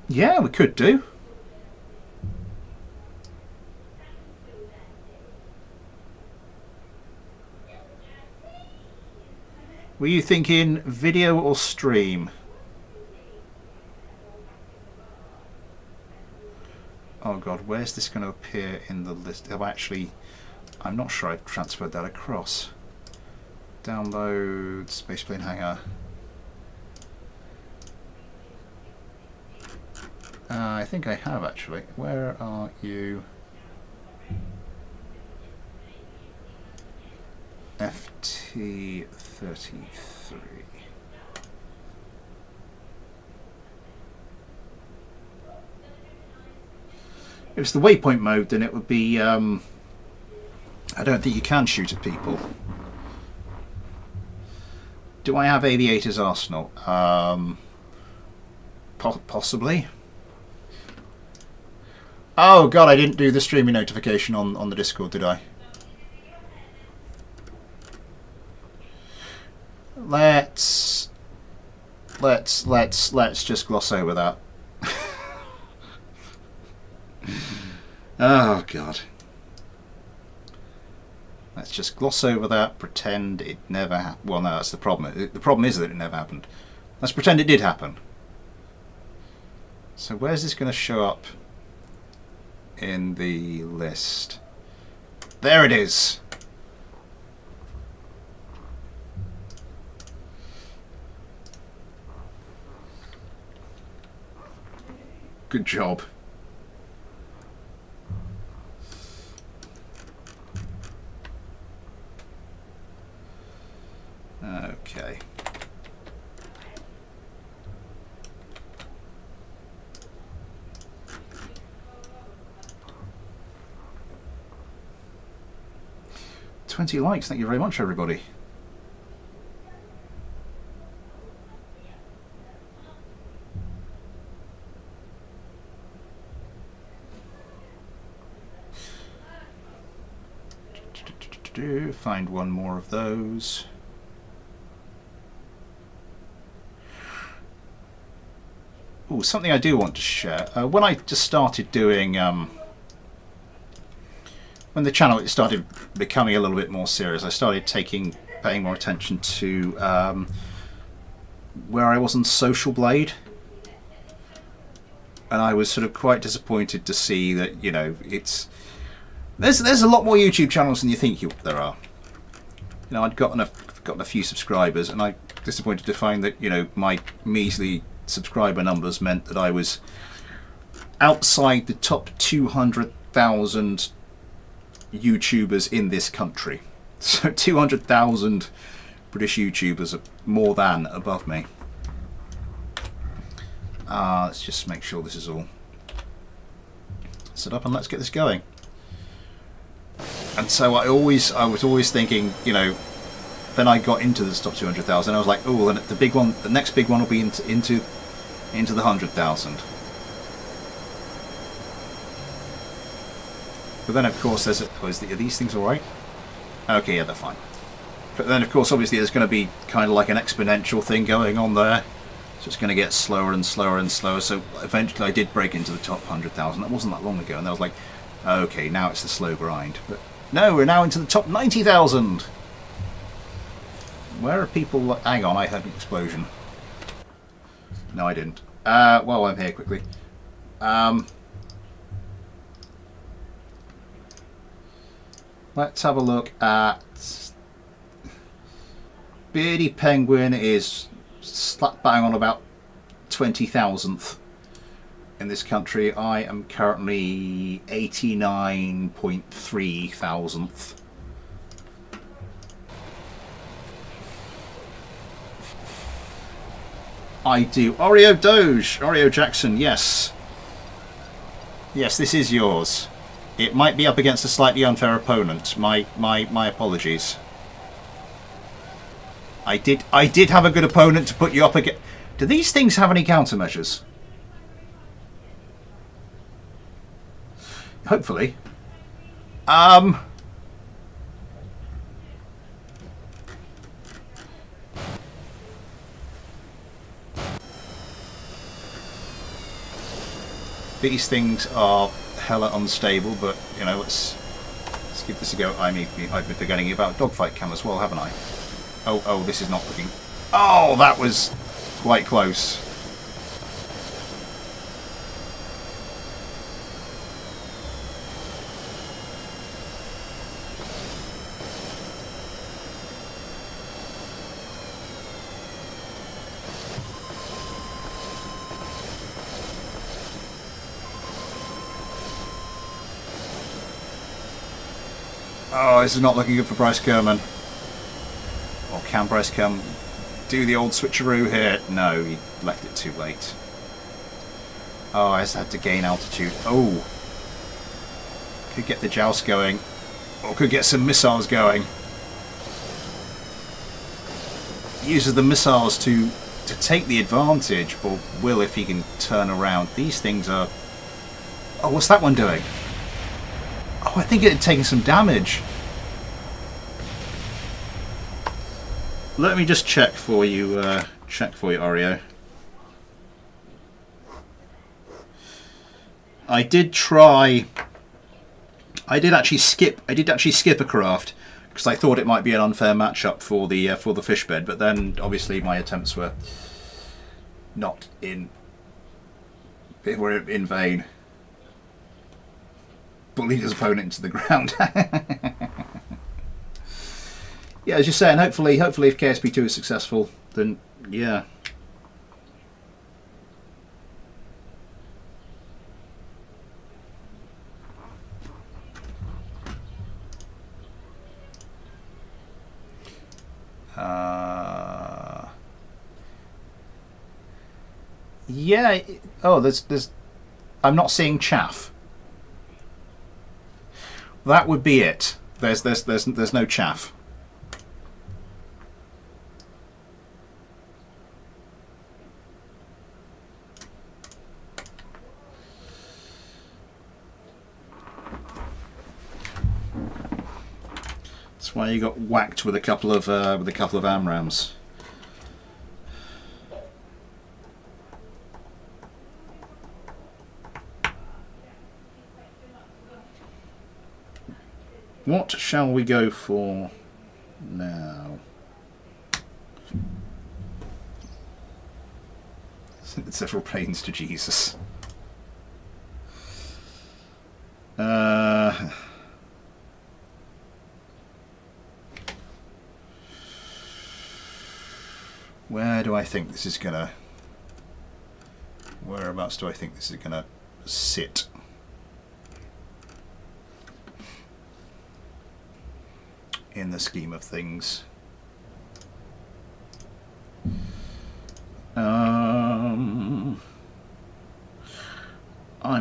Speaker 1: Yeah, we could do. Were you thinking video or stream? Oh god, where's this going to appear in the list? Oh, actually, I'm not sure I've transferred that across. Download Spaceplane Hangar. I think I have actually. Where are you? FT33. If it's the waypoint mode, then it would be, I don't think you can shoot at people. Do I have Aviator's Arsenal? Possibly. Oh god, I didn't do the streaming notification on the Discord, did I? Let's just gloss over that. Oh god. Let's just gloss over that, pretend it never happened. Well, no, that's the problem. The problem is that it never happened. Let's pretend it did happen. So where's this going to show up in the list? There it is. Good job. Okay. $20 likes, thank you very much, everybody. Find one more of those. Oh, something I do want to share. When I just started doing, when the channel started becoming a little bit more serious, I started paying more attention to where I was on Social Blade, and I was sort of quite disappointed to see that, you know, there's a lot more YouTube channels than you think there are. You know, I'd gotten a few subscribers, and I'm disappointed to find that, you know, my measly subscriber numbers meant that I was outside the top 200,000 YouTubers in this country. So 200,000 British YouTubers are more than above me. Let's just make sure this is all set up, and let's get this going. And so I was always thinking, you know, then I got into the top 200,000. I was like, oh, and the next big one will be into the 100,000. But then, of course, are these things all right? Okay, yeah, they're fine. But then, of course, obviously, there's going to be kind of like an exponential thing going on there. So it's going to get slower and slower and slower. So eventually, I did break into the top 100,000. That wasn't that long ago, and I was like, okay, now it's the slow grind. But no, we're now into the top 90,000. Where are people? Hang on, I heard an explosion. No, I didn't. Well, I'm here quickly. Let's have a look at Beardy Penguin is slap bang on about 20,000th in this country. I am currently 89.3 thousandth. I do. Oreo Doge, Oreo Jackson, yes. Yes, this is yours. It might be up against a slightly unfair opponent. My apologies. I did have a good opponent to put you up against. Do these things have any countermeasures? Hopefully. These things are hella unstable, but you know, let's give this a go. I've been forgetting about dogfight cam as well, haven't I? Oh, this is not looking. Oh, that was quite close. Oh, this is not looking good for Bryce Kerman. can Bryce come do the old switcheroo here? No, he left it too late. Oh, I just had to gain altitude. Oh, could get the joust going, or could get some missiles going. Uses the missiles to take the advantage, or will if he can turn around. These things are... Oh, what's that one doing? Oh, I think it had taken some damage. Let me just check for you, Oreo. I did actually skip a craft because I thought it might be an unfair matchup for the fish bed, but then obviously my attempts were not in vain. Bullied his opponent into the ground. Yeah, as you're saying, hopefully if KSP2 is successful, then yeah. Yeah. Oh, there's. I'm not seeing chaff. That would be it. There's no chaff. That's why you got whacked with a couple of AMRAAMs. What shall we go for now? Sent several planes to Jesus. Where do I think this is gonna... Whereabouts do I think this is gonna sit? In the scheme of things. I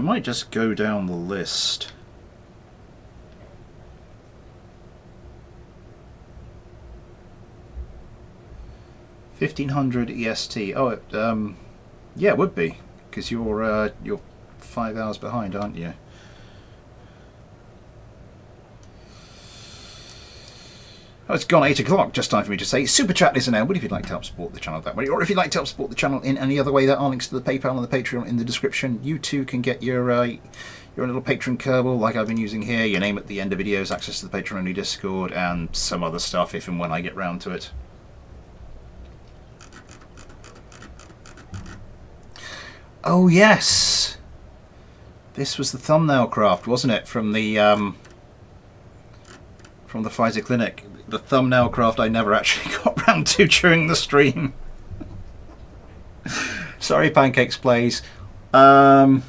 Speaker 1: might just go down the list. $1,500 EST. Oh, yeah, it would be, because you're 5 hours behind, aren't you? Oh, it's gone 8 o'clock, just time for me to say Super Chat is enabled if you'd like to help support the channel that way, or if you'd like to help support the channel in any other way. There are links to the PayPal and the Patreon in the description. You too can get your little Patreon Kerbal like I've been using here, your name at the end of videos, access to the Patreon only Discord, and some other stuff if and when I get round to it. Oh yes! This was the thumbnail craft, wasn't it, from the Pfizer Clinic. The thumbnail craft I never actually got round to during the stream. Sorry, Pancakes Plays. As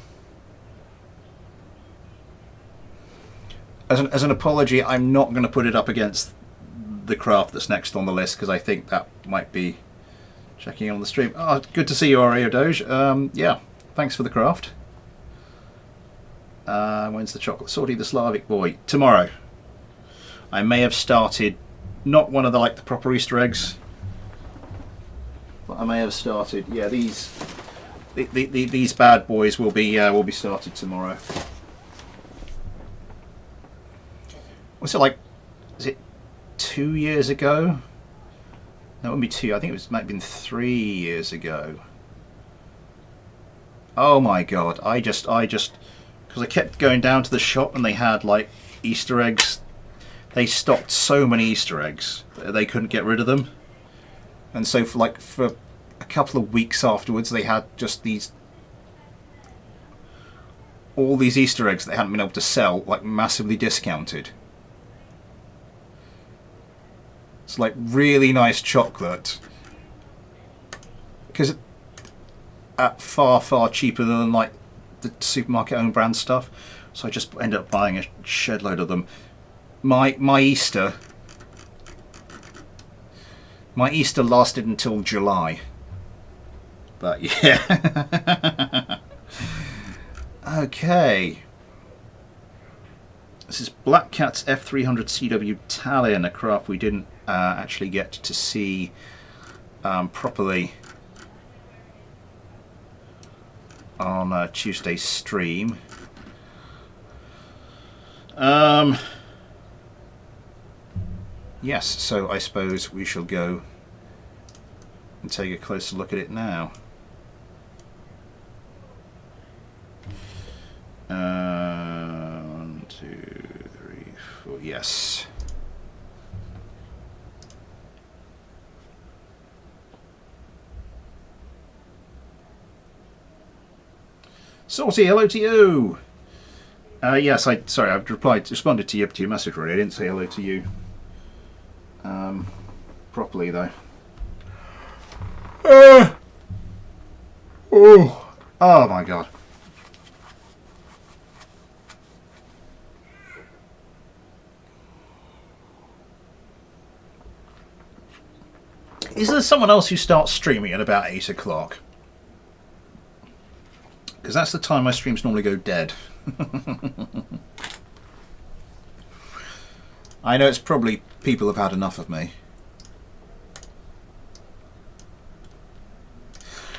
Speaker 1: an apology, I'm not going to put it up against the craft that's next on the list because I think that might be checking in on the stream. Oh, good to see you, Oreo Doge. Yeah, thanks for the craft. When's the chocolate sortie, the Slavic boy? Tomorrow. I may have started not one of the proper Easter eggs, but I may have started. Yeah, these bad boys will be started tomorrow. What's it like? Is it 2 years ago? No, it wouldn't be 2. I think it might have been 3 years ago. Oh my god! I just because I kept going down to the shop and they had like Easter eggs. They stocked so many Easter eggs that they couldn't get rid of them, and so for a couple of weeks afterwards, they had just all these Easter eggs they hadn't been able to sell, like massively discounted. It's like really nice chocolate, because at far cheaper than like the supermarket own brand stuff. So I just ended up buying a shed load of them. My Easter My Easter lasted until July. But yeah. Okay. This is Black Cat's F300 CW Talion, a craft we didn't actually get to see properly on Tuesday's stream. Yes, so I suppose we shall go and take a closer look at it now. 1, 2, 3, 4. Yes. Salty, hello to you. Yes, sorry, I've responded to your message already. I didn't say hello to you properly though. Oh my god. Is there someone else who starts streaming at about 8 o'clock? Because that's the time my streams normally go dead. I know it's probably people have had enough of me.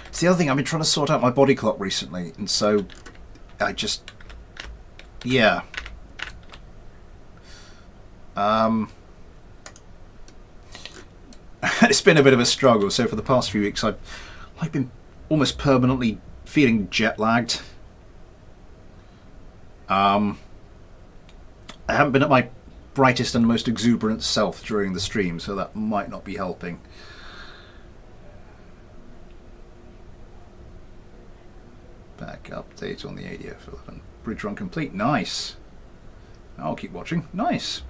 Speaker 1: It's the other thing, I've been trying to sort out my body clock recently, and so I just... yeah. It's been a bit of a struggle, so for the past few weeks I've been almost permanently feeling jet lagged. I haven't been at my brightest and most exuberant self during the stream, so that might not be helping. Back update on the ADF 11. Bridge run complete. Nice. I'll keep watching. Nice.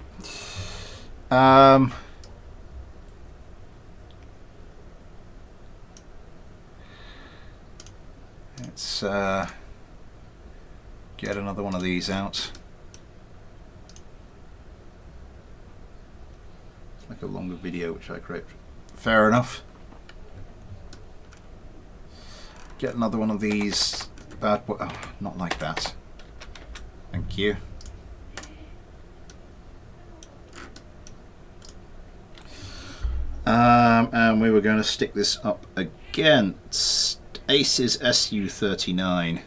Speaker 1: Let's get another one of these out. Let's make a longer video, which I create. Fair enough. Get another one of these bad boy. Oh, not like that. Thank you. And we were going to stick this up against Ace's SU-39.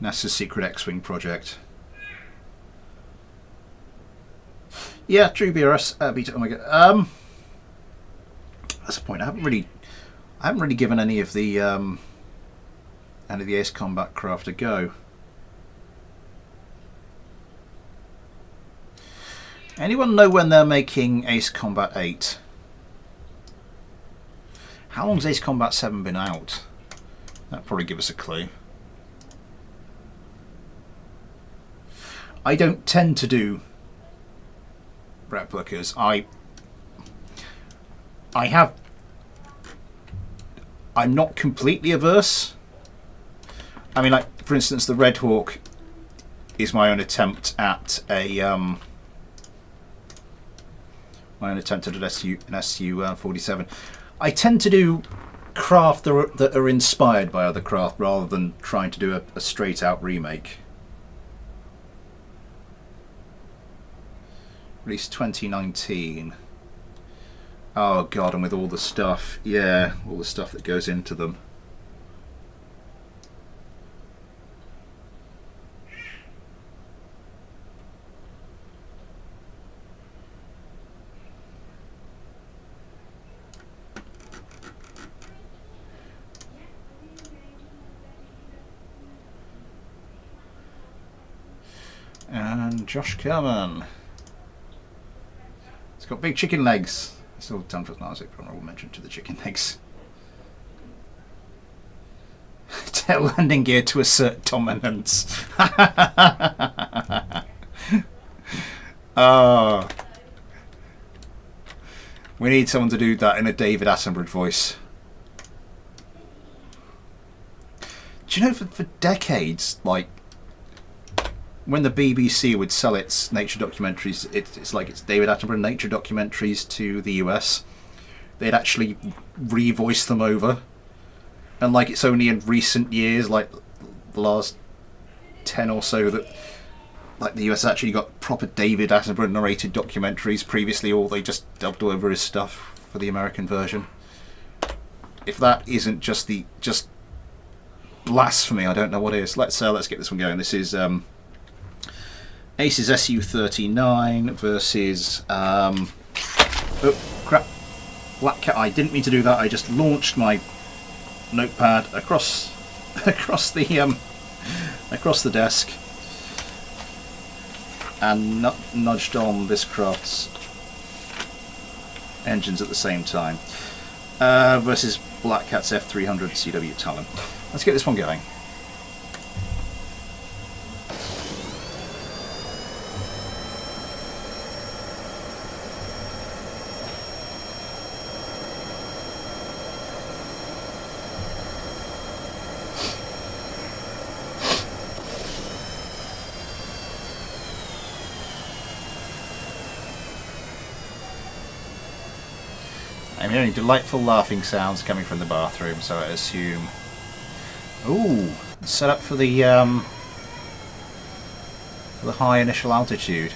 Speaker 1: NASA's secret X-Wing project. Yeah, true BRS beta. Oh my god. That's the point. I haven't really given any of the Ace Combat craft a go. Anyone know when they're making Ace Combat 8? How long's Ace Combat 7 been out? That'd probably give us a clue. I don't tend to do replicas. I'm not completely averse. I mean, like for instance, the Red Hawk is my own attempt at a an SU-47. I tend to do craft that are inspired by other craft rather than trying to do a straight out remake. Released 2019. Oh god, and with all the stuff, yeah, all the stuff that goes into them. And Josh Kerman. It's got big chicken legs. Still done for Nazik, honorable mention to the chicken legs. Tail landing gear to assert dominance. Oh. We need someone to do that in a David Attenborough voice. Do you know, for decades, like, when the BBC would sell its nature documentaries, it's like it's David Attenborough nature documentaries to the US, they'd actually revoice them over. And like it's only in recent years, like the last 10 or so, that like the US actually got proper David Attenborough narrated documentaries. Previously, all they just dubbed over his stuff for the American version. If that isn't just blasphemy, I don't know what is. Let's get this one going. This is Ace's SU-39 versus oh crap, Black Cat. I didn't mean to do that. I just launched my notepad across the desk and nudged on this craft's engines at the same time. Versus Black Cat's F300 CW Talon. Let's get this one going. I'm hearing delightful laughing sounds coming from the bathroom, so I assume... Ooh, set up for the high initial altitude.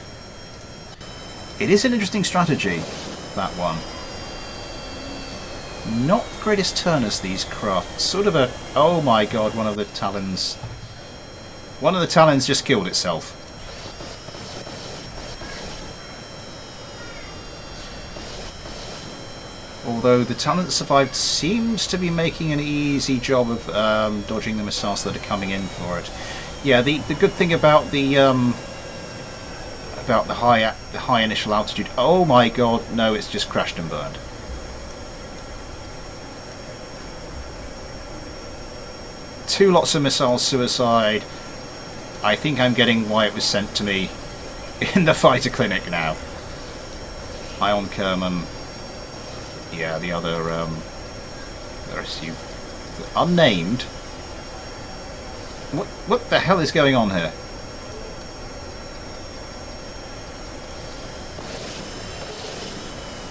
Speaker 1: It is an interesting strategy, that one. Not the greatest turners, these crafts. Sort of a... Oh my god, one of the Talons just killed itself. Although the Talon that survived seems to be making an easy job of dodging the missiles that are coming in for it. Yeah, the good thing about the high initial altitude. Oh my god, no, it's just crashed and burned. Two lots of missile suicide. I think I'm getting why it was sent to me in the fighter clinic now. Ion Kerman. Yeah, the other SU, unnamed. What the hell is going on here?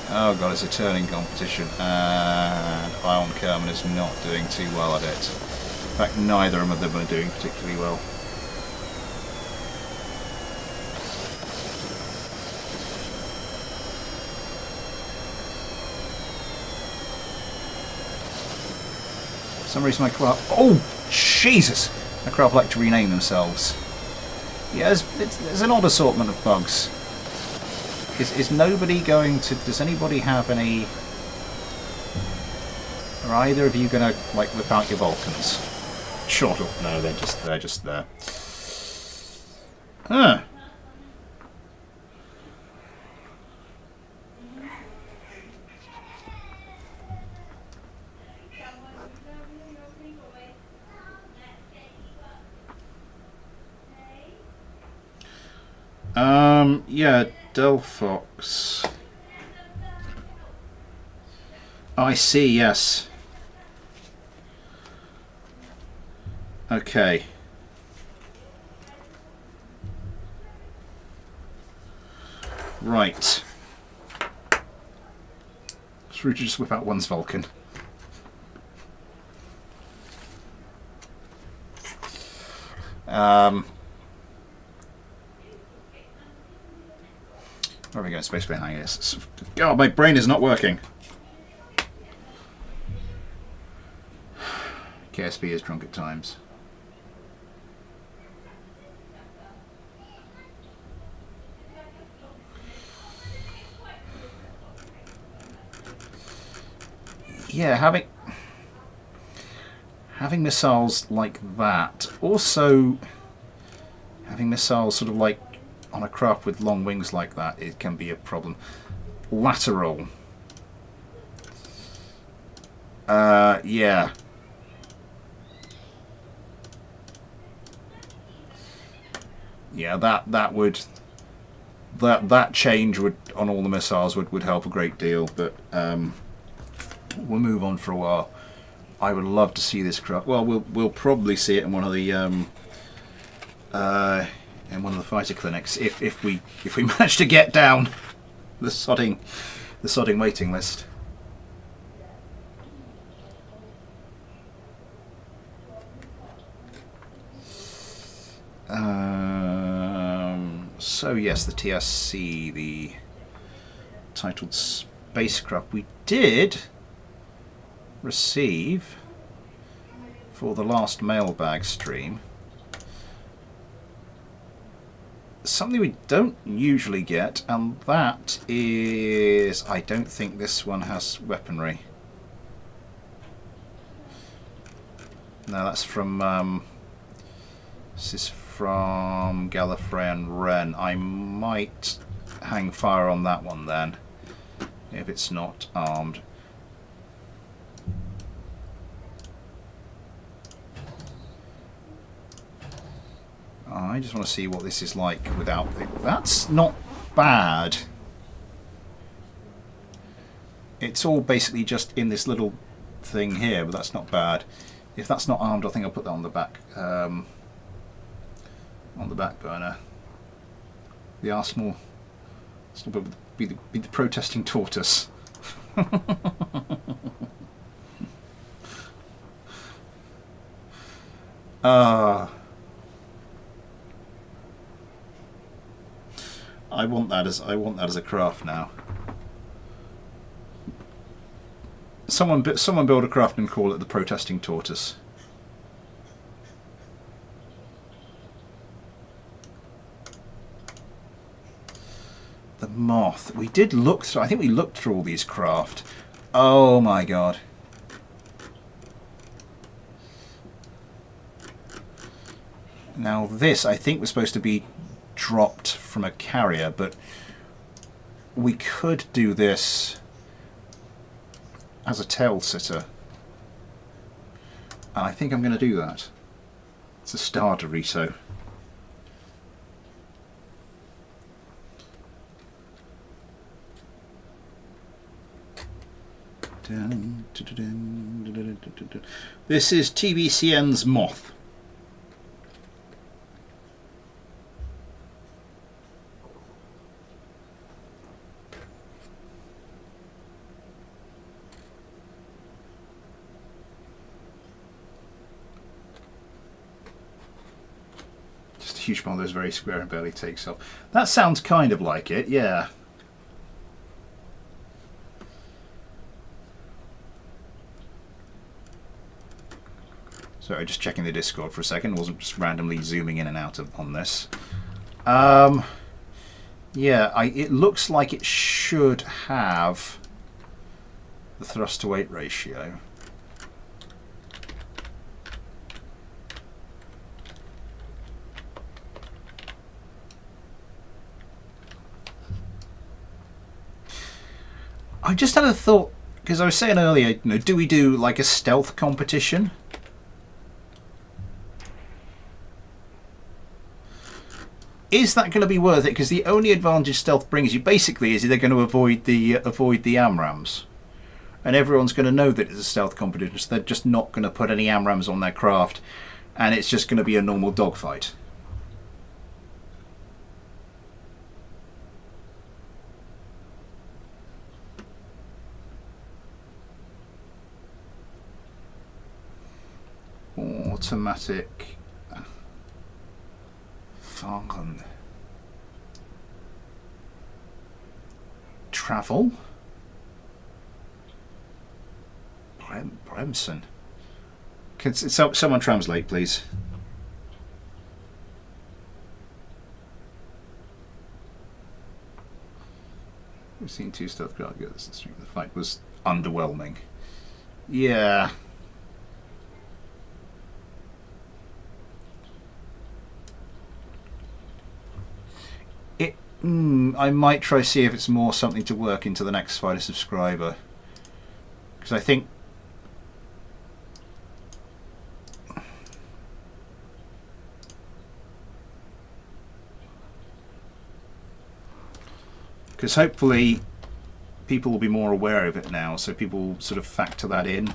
Speaker 1: Oh god, it's a turning competition, and Ion Kerman is not doing too well at it. In fact, neither of them are doing particularly well. For some reason my craft... Oh, Jesus! My craft like to rename themselves. Yeah, there's an odd assortment of bugs. Is nobody going to... Does anybody have any... Are either of you going to, like, whip out your Vulcans? Short up. No, they're just there. Huh. Yeah, Delphox. I see, yes. Okay. Right. Should we just whip out one's Vulcan? Where are we going? Space behind this. God, my brain is not working. KSP is drunk at times. Yeah, having missiles like that. Also, having missiles sort of like on a craft with long wings like that, it can be a problem. Lateral. Yeah. Yeah, that change would on all the missiles would help a great deal, but we'll move on for a while. I would love to see this craft. Well, we'll probably see it in one of the fighter clinics if we manage to get down the sodding waiting list. So yes, the TSC, the titled spacecraft, we did receive for the last mailbag stream something we don't usually get, and that is, I don't think this one has weaponry. No, that's from this is from Gallifrey and Wren. I might hang fire on that one then, if it's not armed. I just want to see what this is like without it. That's not bad. It's all basically just in this little thing here, but that's not bad. If that's not armed, I think I'll put that on the back burner. The arsenal will be the protesting tortoise. I want that as a craft now. Someone build a craft and call it the protesting tortoise. The moth. We did look through. I think we looked through all these craft. Oh my god. Now this, I think, was supposed to be dropped from a carrier, but we could do this as a tail sitter, and I think I'm going to do that. It's a Star Dorito. This is TBCN's Moth. Huge model is very square and barely takes off. That sounds kind of like it, yeah. Sorry, just checking the Discord for a second. Wasn't just randomly zooming in and out on this. Yeah, it looks like it should have the thrust to weight ratio. I just had a thought, because I was saying earlier, you know, do we do like a stealth competition? Is that going to be worth it? Because the only advantage stealth brings you basically is they're going to avoid the AMRAAMs, and everyone's going to know that it's a stealth competition, so they're just not going to put any AMRAAMs on their craft, and it's just going to be a normal dogfight. Automatic Fahren. Travel. Bremsen. Can someone translate, please? We've seen 2 stealth cargoes. The fight was underwhelming. Yeah. I might try to see if it's more something to work into the next fighter subscriber, because I think hopefully people will be more aware of it now, so people will sort of factor that in.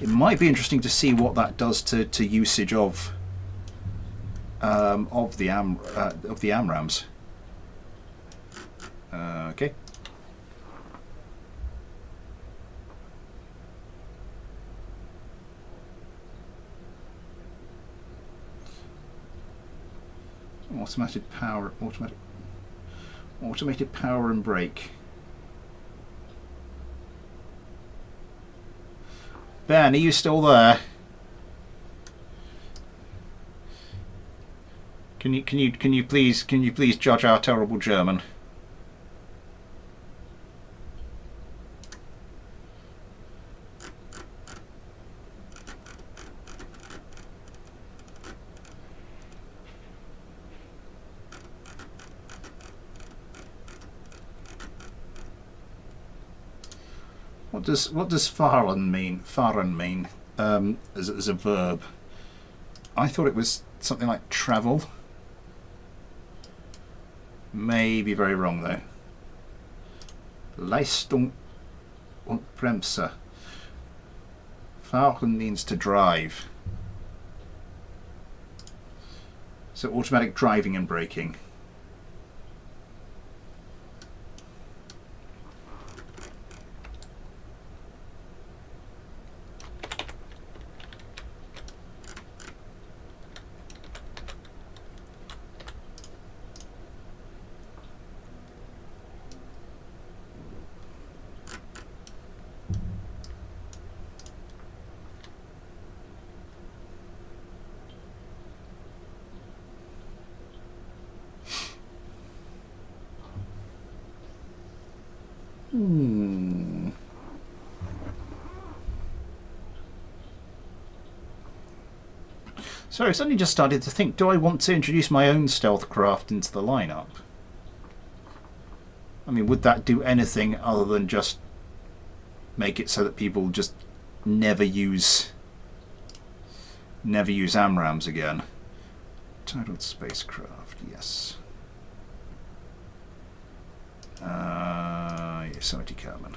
Speaker 1: It might be interesting to see what that does to usage of the AMRAAMs. Okay. Automated power and brake. Ben, are you still there? Can you please judge our terrible German? What does fahren mean? Fahren mean as a verb? I thought it was something like travel. May be very wrong though. Leistung und Bremse. Fahren means to drive. So automatic driving and braking. So I suddenly just started to think, do I want to introduce my own stealth craft into the lineup? I mean, would that do anything other than just make it so that people just never use AMRAAMs again? Titled spacecraft, yes. Yosemite Carbon.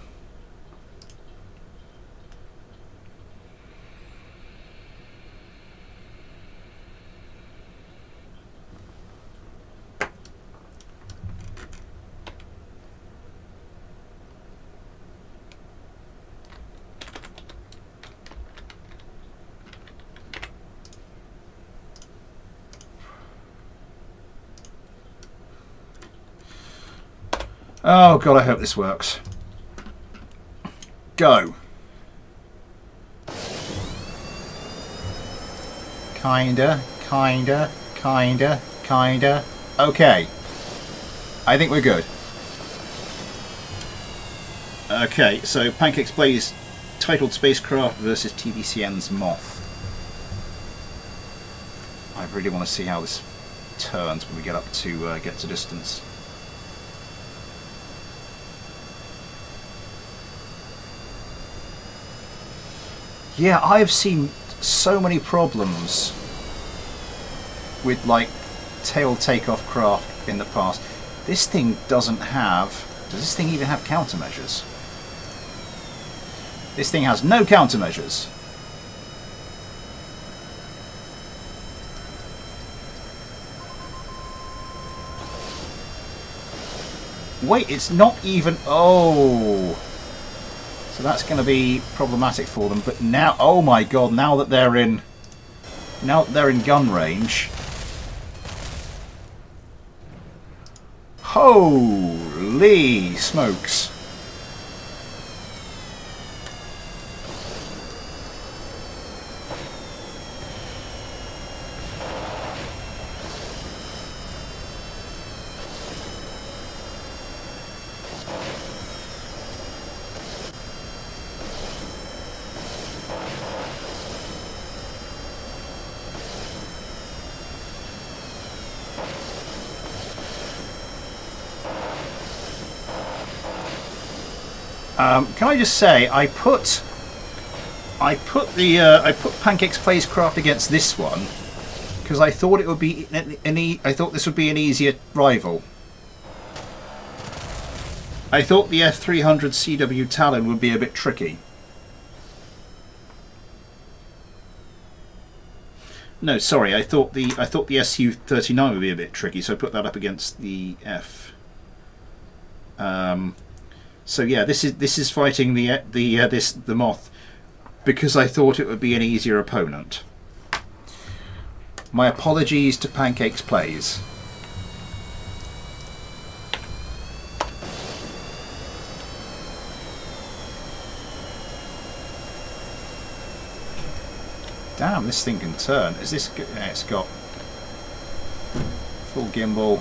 Speaker 1: Oh god, I hope this works. Go. Kinda. Okay. I think we're good. Okay, so Pancakes plays titled spacecraft versus TBCN's Moth. I really want to see how this turns when we get up to get to distance. Yeah, I've seen so many problems with like tail takeoff craft in the past. This thing doesn't have... Does this thing even have countermeasures? This thing has no countermeasures. Wait, it's not even... Oh... So that's going to be problematic for them. But now, oh my god! Now that they're in gun range, holy smokes! Can I just say, I put Pancakes Spacecraft against this one because I thought it would be I thought this would be an easier rival. I thought the F300 CW Talon would be a bit tricky. No, sorry. I thought the SU-39 would be a bit tricky, so I put that up against the F. So yeah, this is fighting the Moth because I thought it would be an easier opponent. My apologies to Pancakes Plays. Damn, this thing can turn. Is this good? Yeah, it's got full gimbal.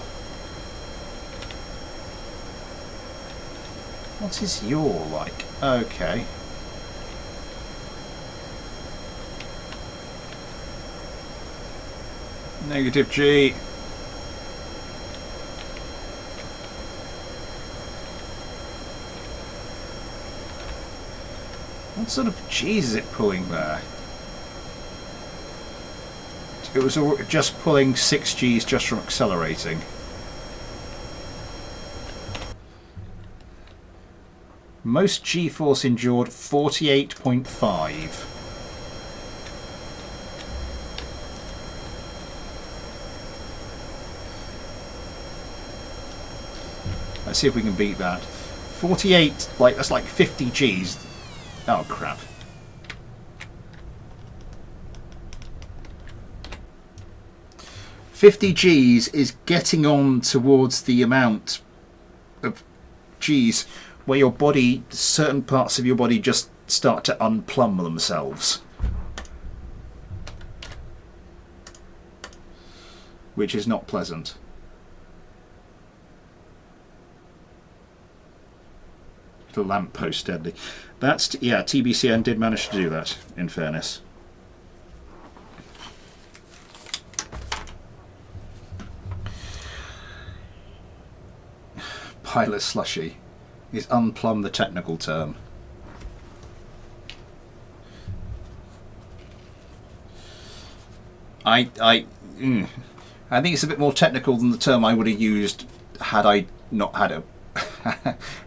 Speaker 1: What is yaw like? Okay. Negative G. What sort of G's is it pulling there? It was just pulling 6 Gs just from accelerating. Most G-force endured 48.5. Let's see if we can beat that. 48, like that's like 50 Gs. Oh crap. $50 is getting on towards the amount of Gs where your body, certain parts of your body just start to unplumb themselves. Which is not pleasant. The lamppost deadly. That's, yeah, TBCN did manage to do that, in fairness. Pilot slushy. Is unplumb the technical term? I think it's a bit more technical than the term I would have used had I not had a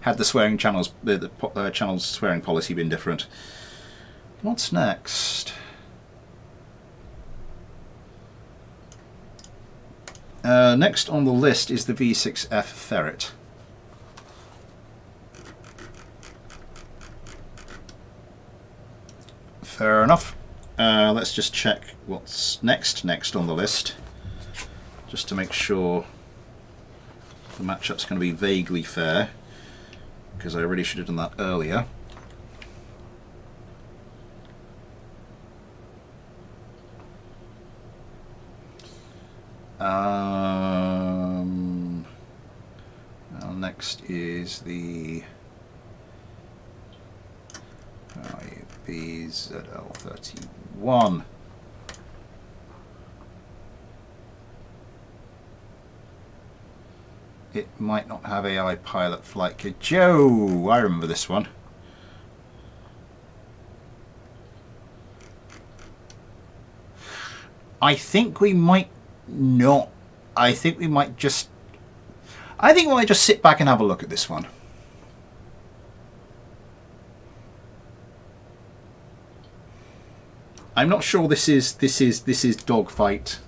Speaker 1: had the swearing channels, the channel's swearing policy been different. What's next? Next on the list is the V6F Ferret. Fair enough. Let's just check what's next on the list, just to make sure the matchup's going to be vaguely fair, because I really should have done that earlier. Next is the BZL31. It might not have AI pilot flight kit. Joe, I remember this one. I think we might not. I think we might just sit back and have a look at this one. I'm not sure this is dogfight.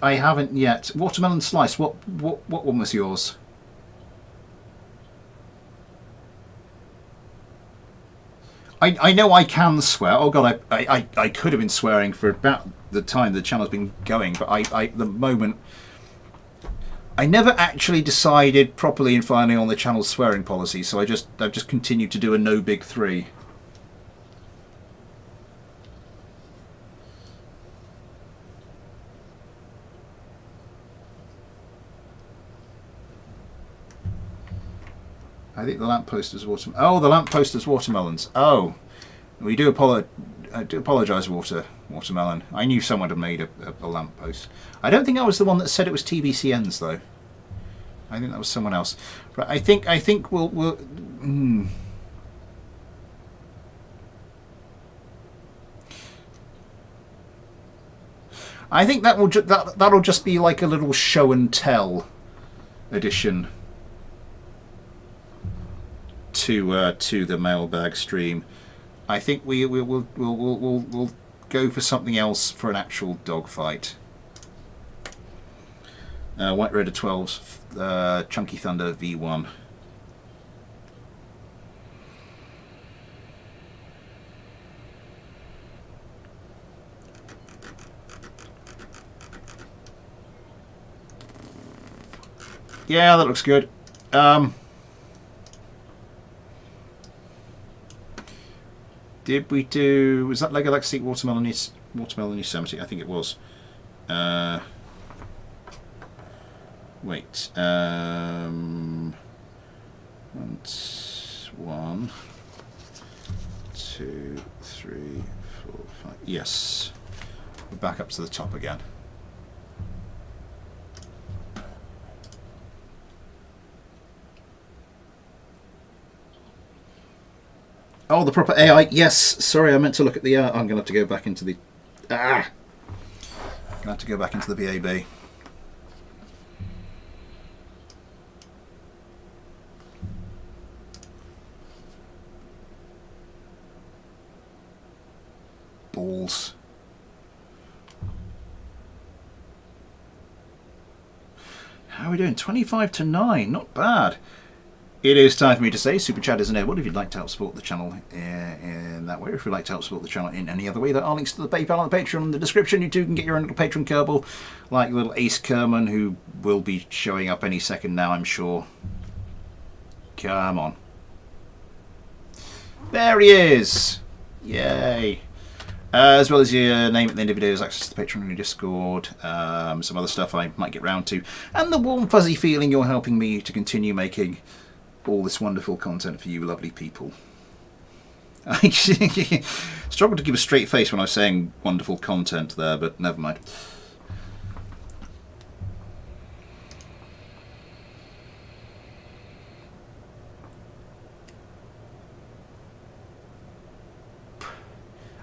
Speaker 1: I haven't yet. Watermelon slice. What one was yours? I know I can swear. Oh god, I could have been swearing for about the time the channel's been going, but the moment I never actually decided properly and finally on the channel's swearing policy, so I've just continued to do a no big three. I think the lamppost is watermelon. Oh, the lamppost is watermelons. Oh, we do apologise, watermelon. I knew someone had made a lamppost. I don't think I was the one that said it was TBCNs though. I think that was someone else. But I think we'll. I think that'll just be like a little show and tell addition to the mailbag stream. I think we'll go for something else for an actual dogfight. White Raider 12's Chunky Thunder V1. Yeah, that looks good. Did we do... Was that Lego Legacy Watermelon Yosemite? I think it was. Wait. One, two, three, four, five. Yes. We're back up to the top again. Oh, the proper AI. Yes. Sorry, I meant to look at the... I'm going to have to go back into the... I'm going to have to go back into the VAB. Balls. How are we doing? 25 to 9. Not bad. It is time for me to say Super Chat is enabled if you'd like to help support the channel in that way. If you'd like to help support the channel in any other way, there are links to the PayPal and the Patreon in the description. You too can get your own little patron Kerbal, like little Ace Kerman, who will be showing up any second now, I'm sure. Come on. There he is! Yay! As well as your name at the end of videos, access to the Patreon and your Discord, some other stuff I might get round to, and the warm fuzzy feeling you're helping me to continue making all this wonderful content for you lovely people. I struggled to give a straight face when I was saying wonderful content there, but never mind.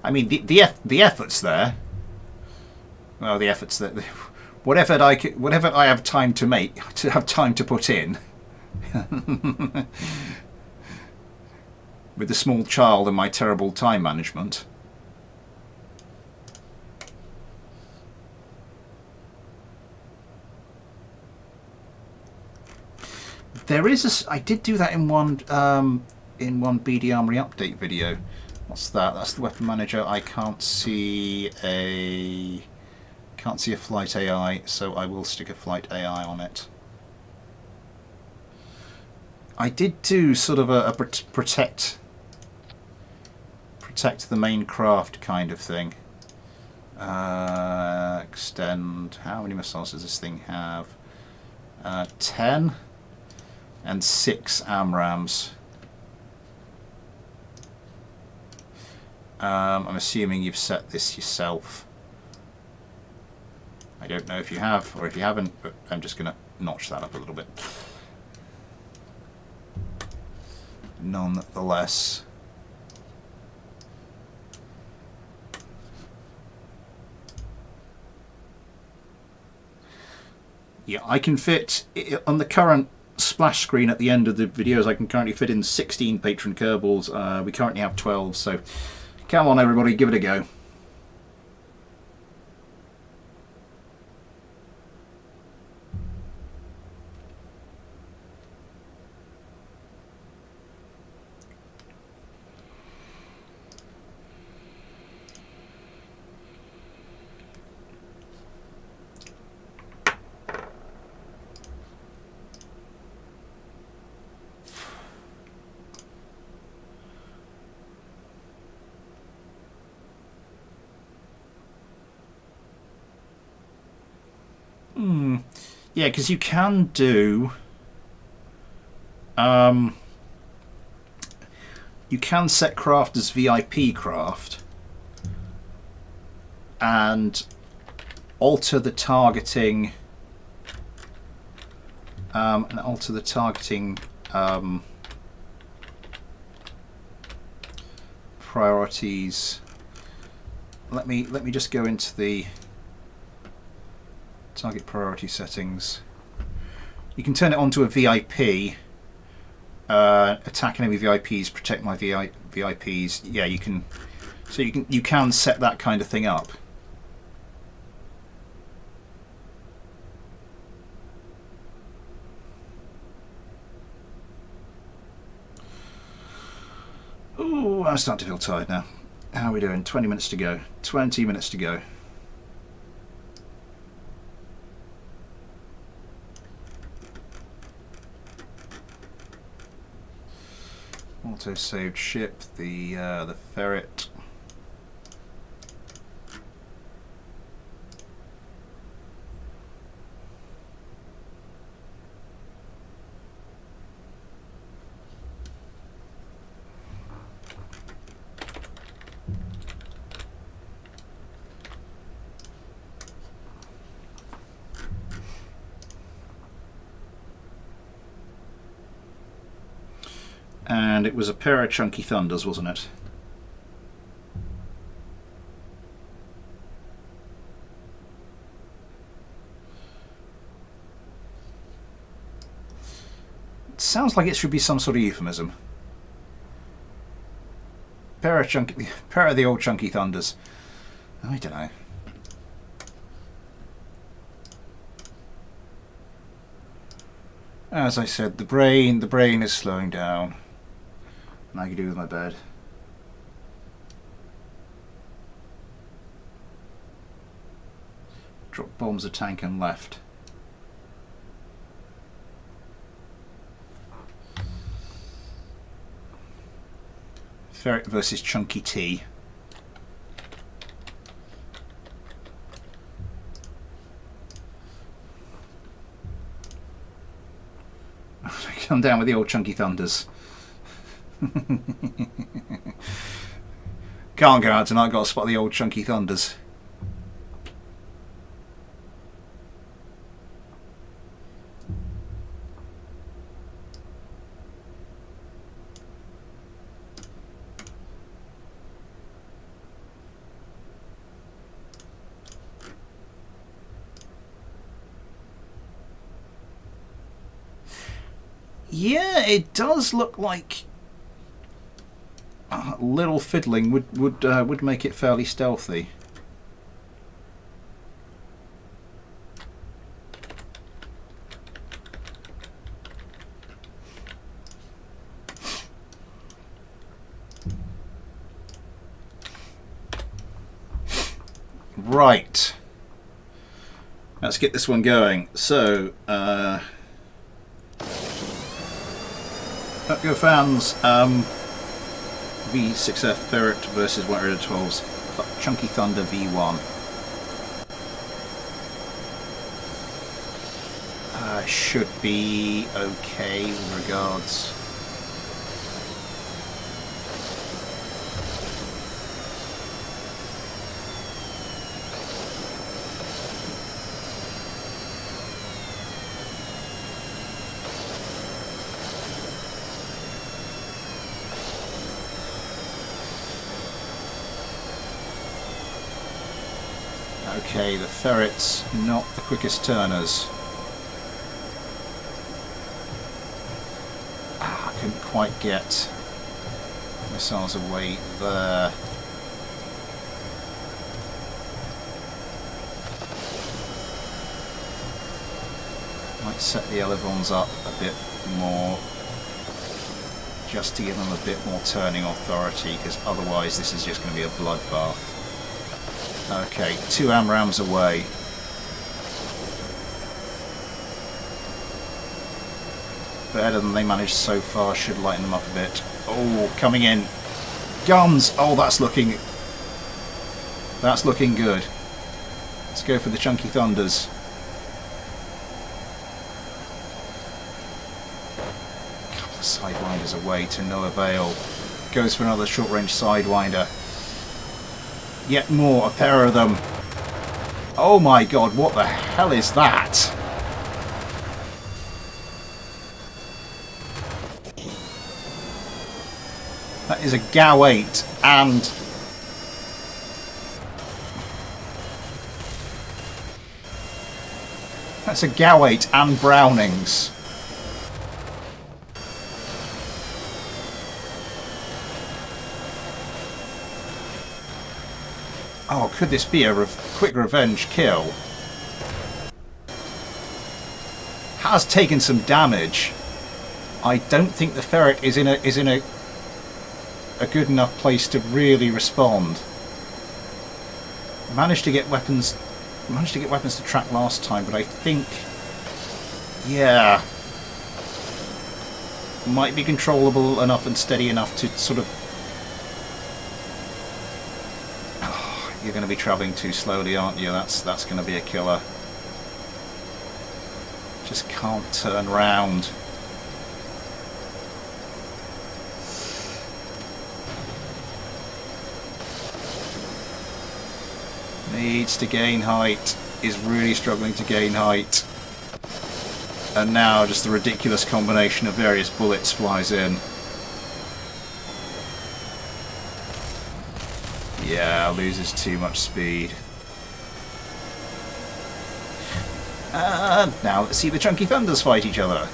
Speaker 1: I mean, the effort's there. Well, the effort's there. Whatever I have time to make, to have time to put in. With the small child and my terrible time management. There is I did do that in one BD Armory update video. What's that? That's the weapon manager. I can't see a flight AI, so I will stick a flight AI on it. I did do sort of a protect the main craft kind of thing. Extend. How many missiles does this thing have? 10 and 6 AMRAAMs. I'm assuming you've set this yourself. I don't know if you have or if you haven't, but I'm just going to notch that up a little bit. Nonetheless. Yeah, I can fit on the current splash screen at the end of the videos. I can currently fit in 16 patron Kerbals. We currently have 12, so come on everybody, give it a go. Yeah, because you can do... you can set craft as VIP craft and alter the targeting and alter the targeting priorities. Let me just go into the target priority settings. You can turn it on to a VIP. Attack enemy VIPs, protect my VIPs. Yeah, you can. So you can set that kind of thing up. Ooh, I'm starting to feel tired now. How are we doing? 20 minutes to go. 20 minutes to go. Auto-saved ship, the ferret. And it was a pair of chunky thunders, wasn't it? It sounds like it should be some sort of euphemism. Pair of the old chunky thunders. I don't know. As I said, the brain is slowing down. And I can do with my bed. Drop bombs a tank and left. Ferret versus Chunky T. Come down with the old Chunky Thunders. Can't go out tonight, got to spot the old Chunky Thunders. Yeah, it does look like little fiddling would make it fairly stealthy. Right. Let's get this one going. So, Up Go fans, V6F Ferret versus 112's Chunky Thunder V1. Should be okay with regards. Okay, the ferret's not the quickest turners. I couldn't quite get missiles away there. Might set the elevons up a bit more just to give them a bit more turning authority, because otherwise this is just going to be a bloodbath. Okay, 2 AMRAAMs away. Better than they managed so far, should lighten them up a bit. Oh, coming in. Guns! Oh, that's looking good. Let's go for the Chunky Thunders. A couple of Sidewinders away to no avail. Goes for another short-range Sidewinder. Yet more, a pair of them. Oh my god, what the hell is that? That is a GAU 8 and... That's a GAU 8 and Brownings. Oh, could this be a quick revenge kill? Has taken some damage. I don't think the ferret is in a good enough place to really respond. Managed to get weapons to track last time, but I think, yeah, might be controllable enough and steady enough to sort of... Oh, you're going to be travelling too slowly, aren't you? That's going to be a killer. Just can't turn round. Needs to gain height. Is really struggling to gain height. And now just the ridiculous combination of various bullets flies in. Yeah, loses too much speed. And now let's see the Chunky Thunders fight each other.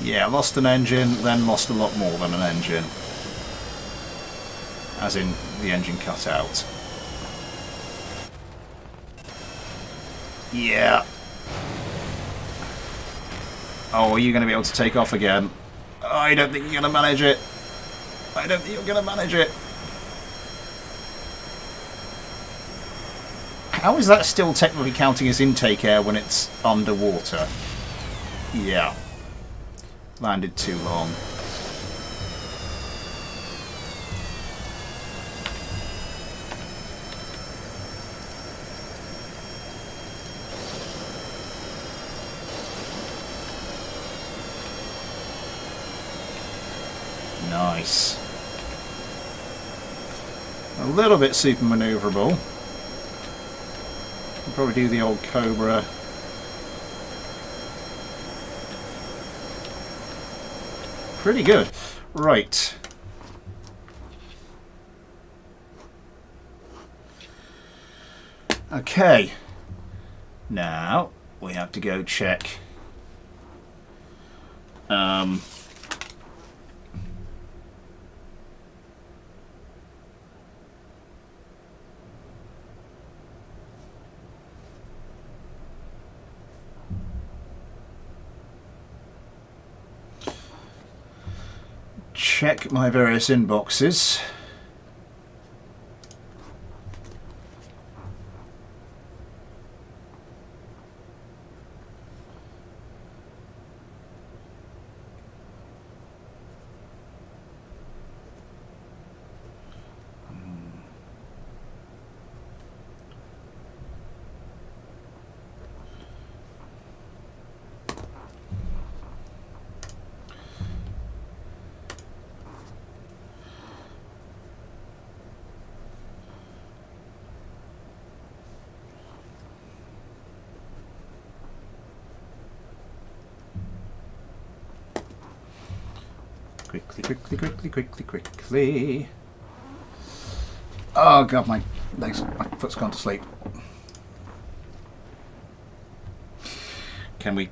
Speaker 1: Yeah, lost an engine, then lost a lot more than an engine. As in, the engine cut out. Yeah. Oh, are you going to be able to take off again? I don't think you're going to manage it. I don't think you're going to manage it. How is that still technically counting as intake air when it's underwater? Yeah. Landed too long. Nice. A little bit super maneuverable. Can probably do the old Cobra. Pretty good. Right. Okay. Now we have to go check. Check my various inboxes. Quickly. Oh god, my legs, my foot's gone to sleep. Can we...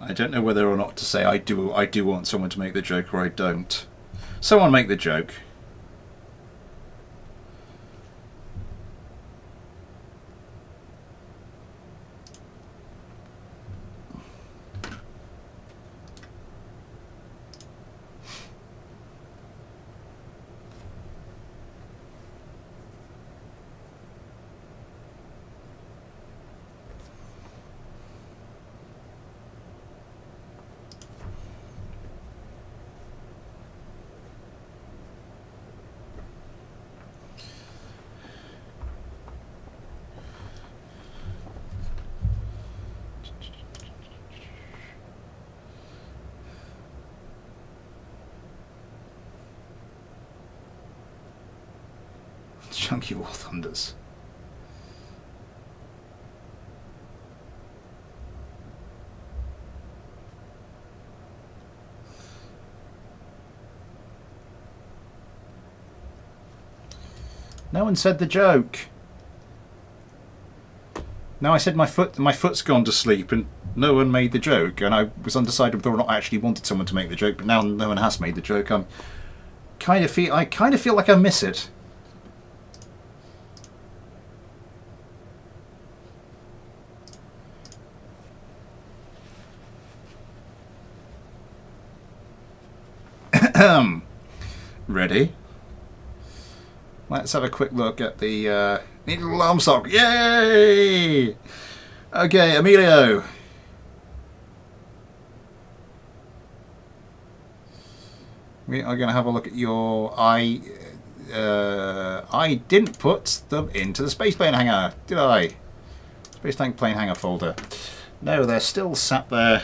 Speaker 1: I don't know whether or not to say I do want someone to make the joke or I don't. Someone make the joke. Chunky War Thunders. No one said the joke. No, I said my foot's gone to sleep, and no one made the joke, and I was undecided whether or not I actually wanted someone to make the joke. But now no one has made the joke. I kind of feel like I miss it. Ready? Let's have a quick look at the needle alarm sock. Yay! Okay, Emilio. We are going to have a look at your... I didn't put them into the space plane hangar, did I? Space tank plane hangar folder. No, they're still sat there.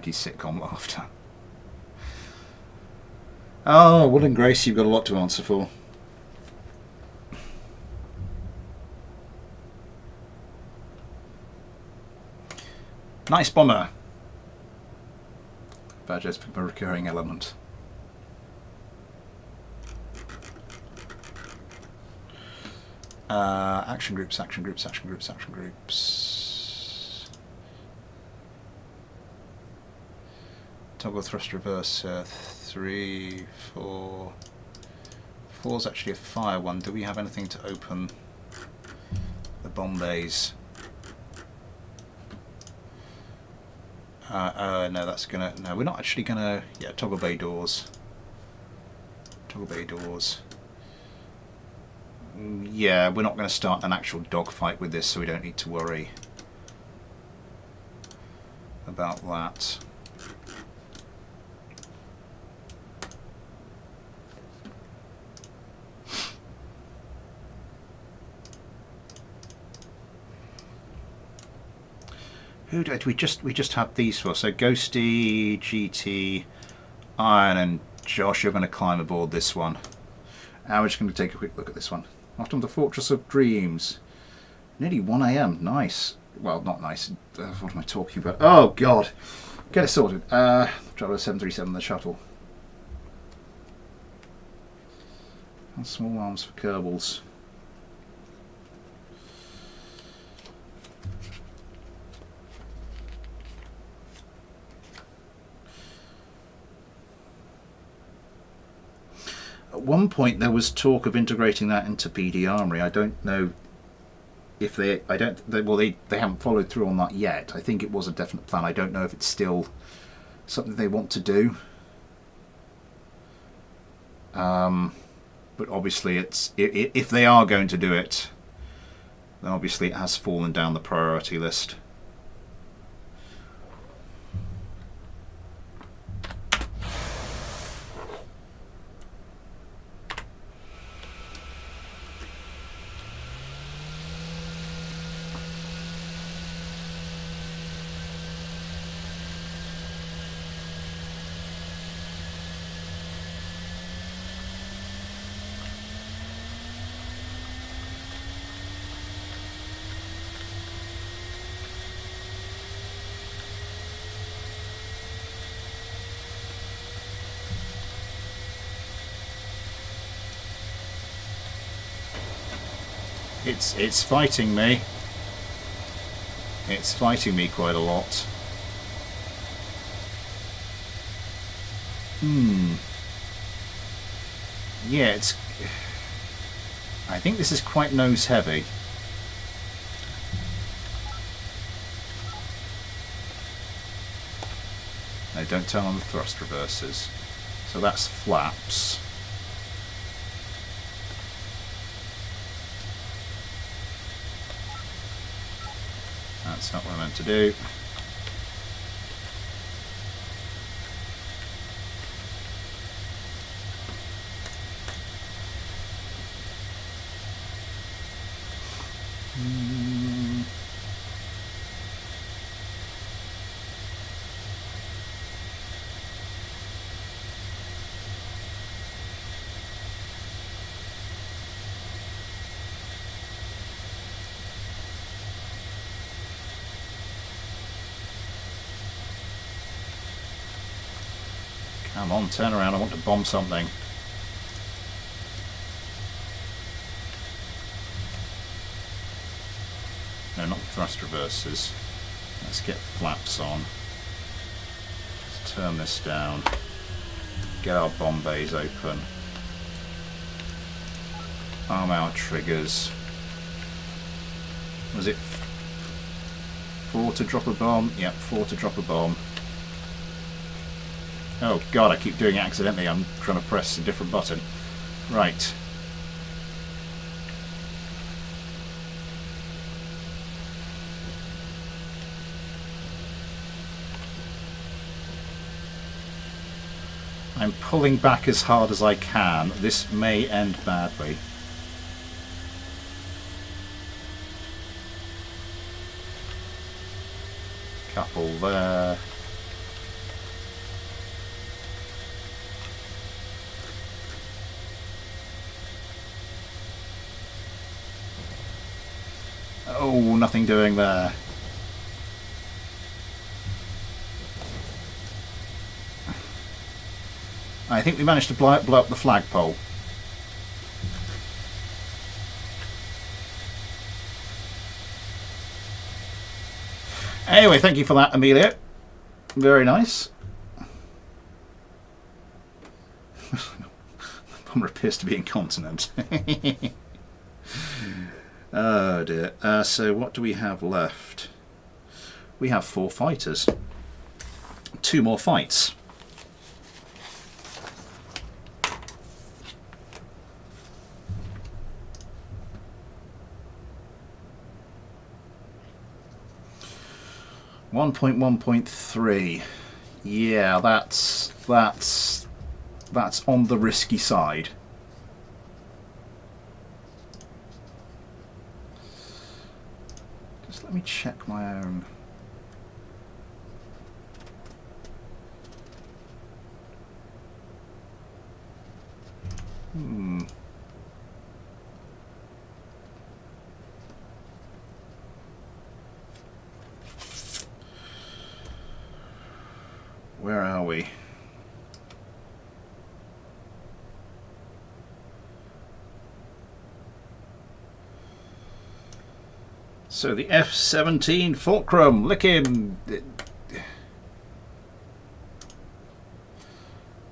Speaker 1: Sitcom laughter. Oh, Will and Grace, you've got a lot to answer for. Nice bomber. Badger's a recurring element. Action groups, action groups, action groups, action groups. Toggle thrust reverse 3, 4. 4 is actually a fire one. Do we have anything to open the bomb bays? No, that's gonna. No, we're not actually gonna. Yeah, toggle bay doors. Toggle bay doors. Yeah, we're not going to start an actual dogfight with this, so we don't need to worry about that. Who did we just had these for? So Ghosty, GT, Iron, and Josh, you're going to climb aboard this one. We're just going to take a quick look at this one. After the Fortress of Dreams. Nearly 1 AM. Nice. Well, not nice. What am I talking about? Oh, God. Get it sorted. Traveller 737, the shuttle. And small arms for Kerbals. At one point there was talk of integrating that into PD Armory. I don't know if they haven't followed through on that yet. I think it was a definite plan. I don't know if it's still something they want to do. But obviously if they are going to do it, then obviously it has fallen down the priority list. It's fighting me. It's fighting me quite a lot. Yeah, it's... I think this is quite nose heavy. No, don't turn on the thrust reversers. So that's flaps. That's not what I meant to do. Come on, turn around, I want to bomb something. No, not thrust reversers. Let's get flaps on. Let's turn this down. Get our bomb bays open. Arm our triggers. Was it 4 to drop a bomb? Yep, 4 to drop a bomb. Oh god, I keep doing it accidentally. I'm trying to press a different button. Right. I'm pulling back as hard as I can. This may end badly. Couple there. Oh, nothing doing there. I think we managed to blow up the flagpole. Anyway, thank you for that, Amelia. Very nice. The bomber appears to be incontinent. Oh dear. So what do we have left? We have 4 fighters. 2 more fights. .1.3. Yeah, that's on the risky side. Just let me check my own. Where are we? So the F-17 Fulcrum, lick him.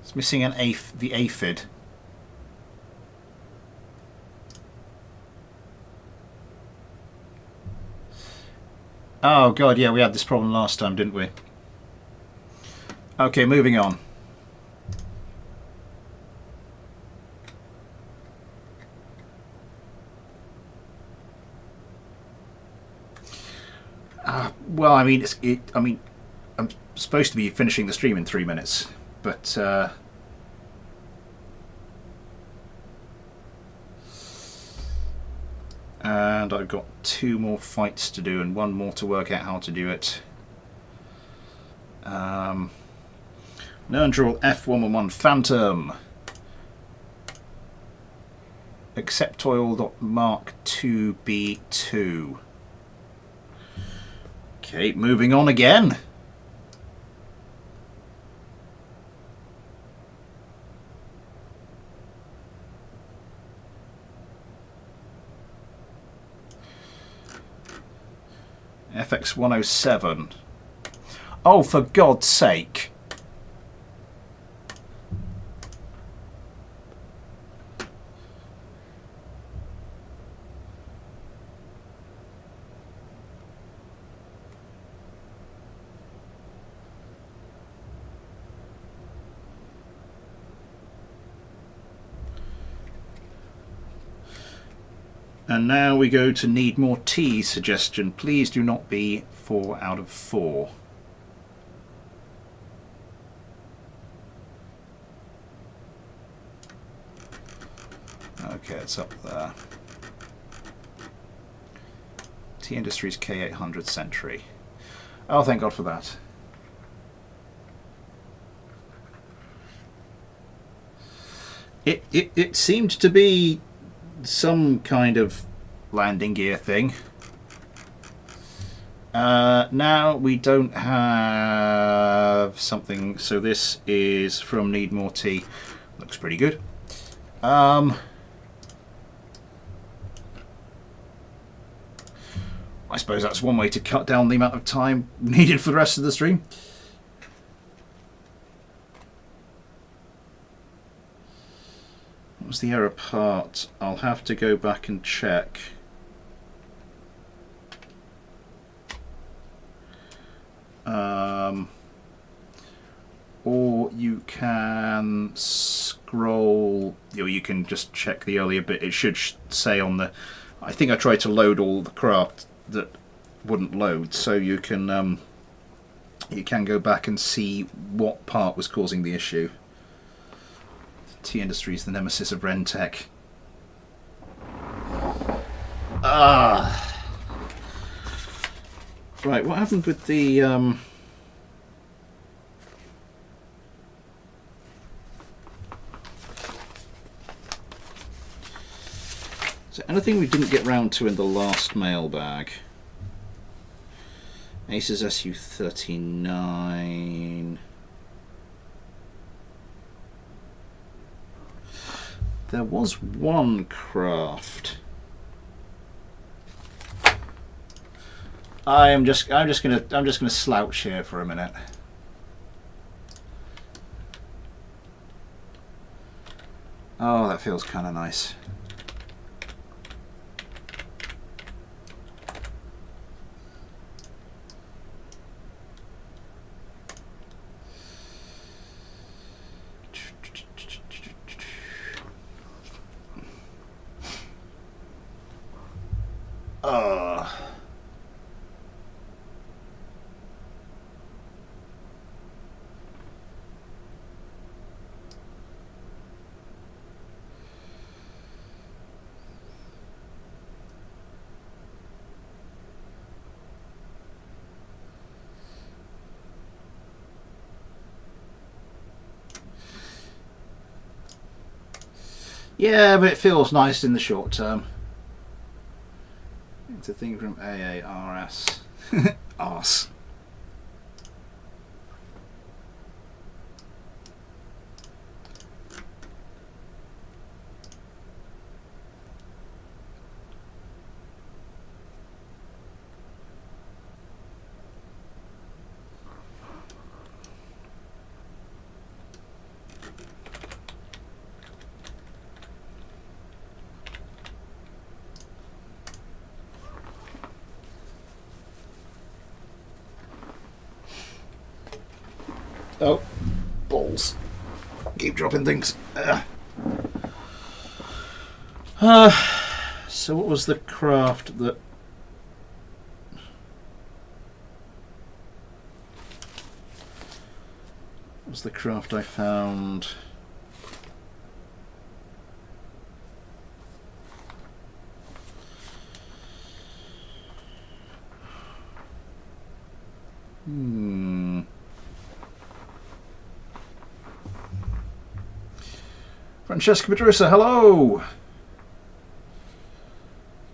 Speaker 1: It's missing an the aphid. Oh god, yeah, we had this problem last time, didn't we? Okay, moving on. Well, I mean, I'm supposed to be finishing the stream in 3 minutes, but and I've got 2 more fights to do and 1 more to work out how to do it. Nurndral F111 Phantom. Acceptoil.Mark 2B2. Okay, moving on again. FX107. Oh, for God's sake. And now we go to need more tea suggestion. Please do not be 4 out of 4. Okay, it's up there. Tea Industries K800 Century. Oh, thank God for that. It seemed to be some kind of landing gear thing. Now we don't have something, so this is from Need More Tea. Looks pretty good. I suppose that's one way to cut down the amount of time needed for the rest of the stream. What was the error part? I'll have to go back and check. Or you can scroll, or you can just check the earlier bit. It should say on the, I think I tried to load all the craft that wouldn't load, so you can go back and see what part was causing the issue. Tea industry is the nemesis of Rentec. Right, what happened with the so anything we didn't get round to in the last mailbag? Aces SU39. There was one craft. I'm just gonna slouch here for a minute. Oh, that feels kind of nice. Yeah, but it feels nice in the short term. It's a thing from AARS. Arse. Oh, balls. Keep dropping things. So what was the craft that... What was the craft I found? Francesca Pedrosa, hello!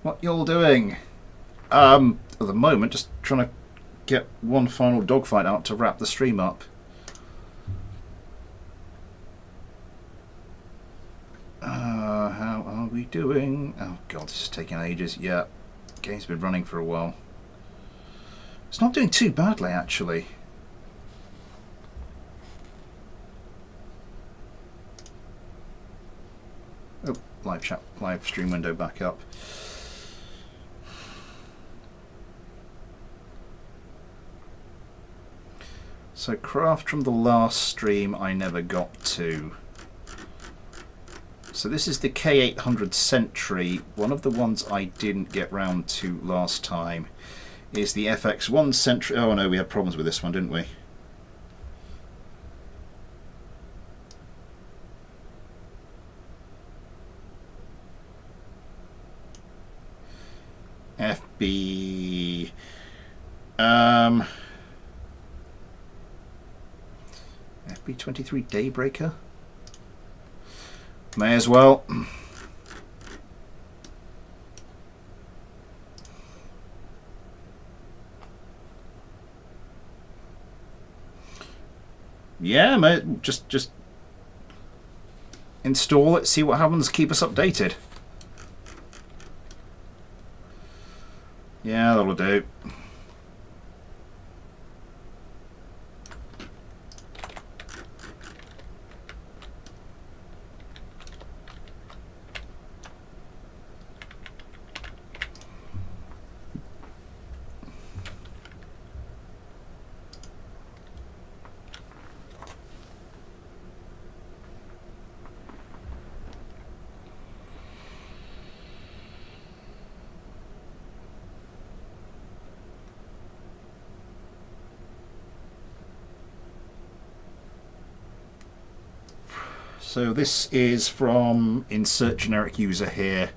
Speaker 1: What y'all doing? At the moment, just trying to get one final dogfight out to wrap the stream up. How are we doing? Oh god, this is taking ages. Yeah, game's been running for a while. It's not doing too badly, actually. Oh, live stream window back up. So craft from the last stream I never got to. So this is the K800 Sentry. One of the ones I didn't get round to last time is the FX1 Sentry. Oh no, we had problems with this one, didn't we? FB FB23 Daybreaker. May as well. Yeah, mate. Just install it, see what happens, keep us updated. Yeah, that'll do. So this is from insert generic user here.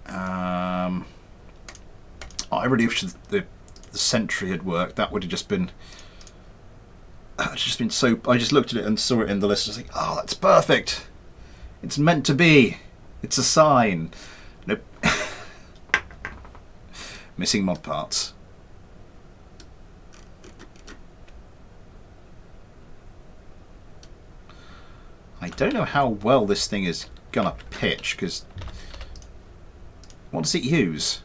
Speaker 1: I really wish the Sentry had worked. That would have just been so. I just looked at it and saw it in the list. I was like, oh, that's perfect. It's meant to be. It's a sign. Nope. Missing mod parts. I don't know how well this thing is gonna pitch, because what does it use?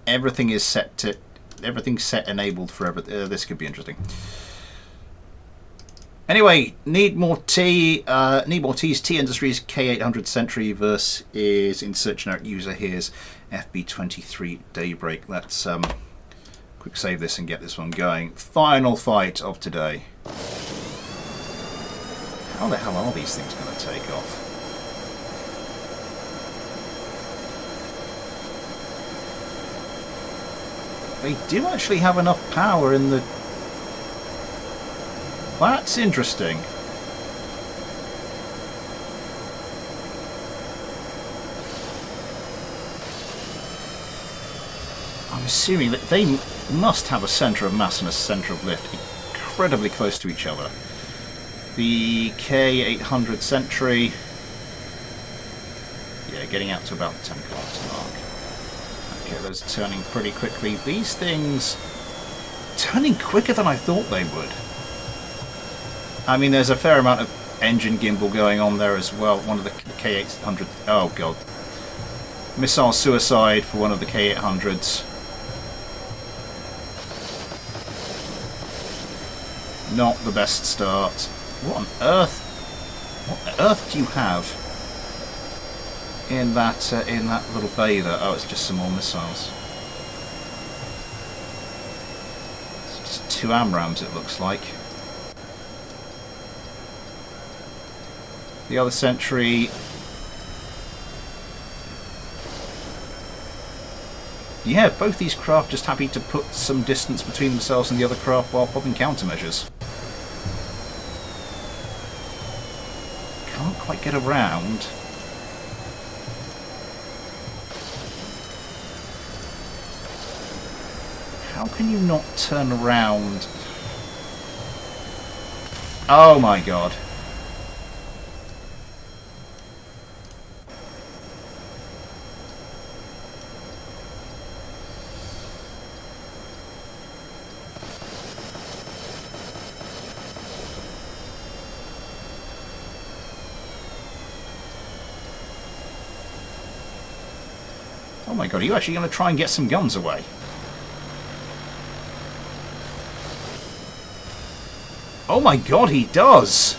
Speaker 1: Everything is set to, everything's set enabled for everything. This could be interesting. Anyway, need more tea. Need more teas. Tea Industries K800 Sentry versus insert generic user. Here's FB23 Daybreak. Let's quick save this and get this one going. Final fight of today. How the hell are these things going to take off? They do actually have enough power in the... That's interesting. I'm assuming that they must have a centre of mass and a centre of lift incredibly close to each other. The K800 Sentry, yeah, getting out to about the 10 kilometre mark. Okay, those are turning pretty quickly. These things turning quicker than I thought they would. I mean, there's a fair amount of engine gimbal going on there as well. One of the K800, oh god, missile suicide for one of the K800s. Not the best start. What on earth? What on earth do you have in that little bay there? Oh, it's just some more missiles. It's just 2 AMRAAMs, it looks like. The other Sentry. Yeah, both these craft just happy to put some distance between themselves and the other craft while popping countermeasures. Can't quite get around. How can you not turn around? Oh my god. Oh my god, are you actually going to try and get some guns away? Oh my god, he does!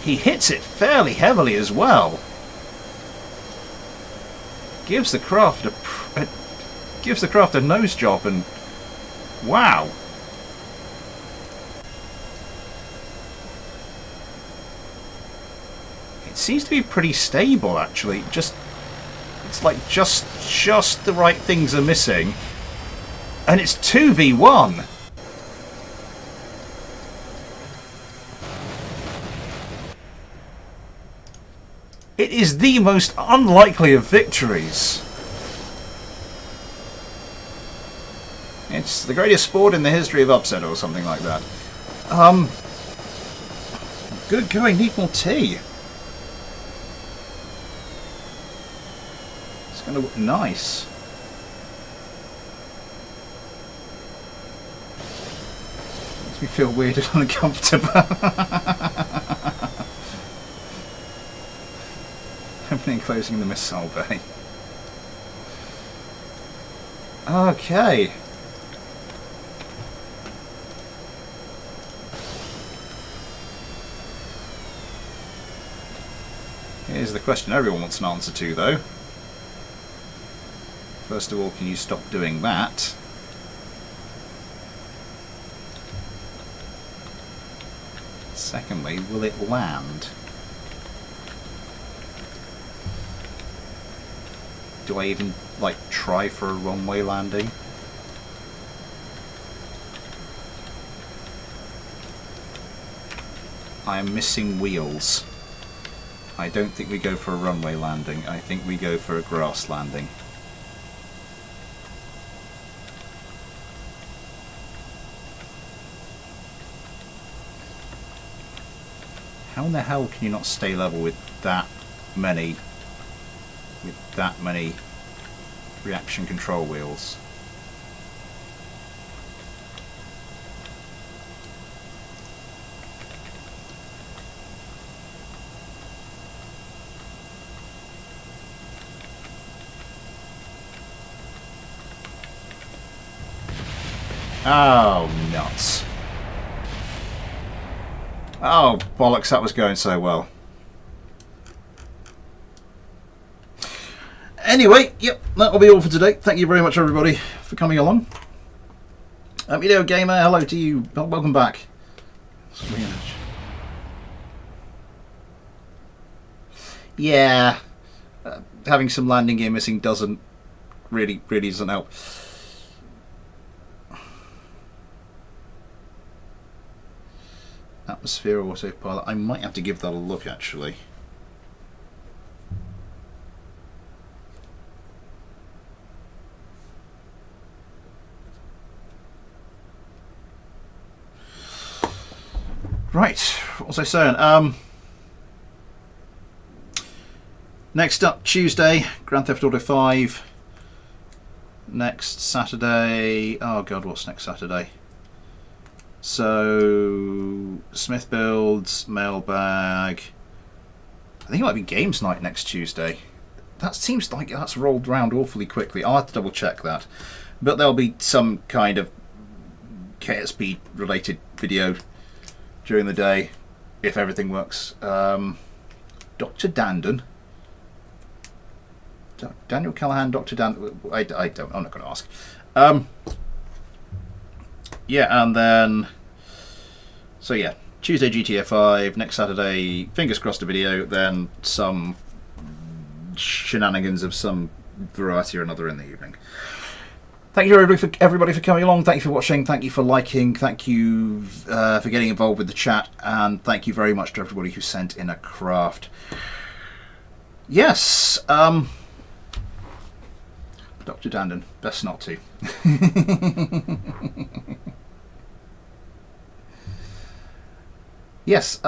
Speaker 1: He hits it fairly heavily as well. Gives the craft a nose job, and wow. It seems to be pretty stable actually. It's like just the right things are missing, and it's 2v1. It is the most unlikely of victories. It's the greatest sport in the history of upset or something like that. Good going, need more tea. It's going to look nice. Makes me feel weird and uncomfortable. Opening and closing the missile bay. Okay. Here's the question everyone wants an answer to, though. First of all, can you stop doing that? Secondly, will it land? Do I even, like, try for a runway landing? I am missing wheels. I don't think we go for a runway landing. I think we go for a grass landing. How in the hell can you not stay level with that many reaction control wheels? Oh, nuts. Oh, bollocks, that was going so well. Anyway, yep, that'll be all for today. Thank you very much, everybody, for coming along. Video Gamer, hello to you. Welcome back. Yeah, having some landing gear missing really doesn't help. Atmosphere autopilot. I might have to give that a look, actually. Right, what was I saying? Next up, Tuesday, Grand Theft Auto 5. Next Saturday... Oh god, what's next Saturday? So, Smith Builds, Mailbag. I think it might be Games Night next Tuesday. That seems like that's rolled around awfully quickly. I'll have to double check that. But there'll be some kind of KSP related video during the day, if everything works. Dr. Dandon. Daniel Callahan, Dr. Dan. I don't. I'm not going to ask. Yeah, and then. So yeah, Tuesday GTA 5. Next Saturday, fingers crossed, a video. Then some shenanigans of some variety or another in the evening. Thank you everybody for coming along. Thank you for watching. Thank you for liking. Thank you for getting involved with the chat. And thank you very much to everybody who sent in a craft. Yes. Dr. Dandon, best not to. Yes.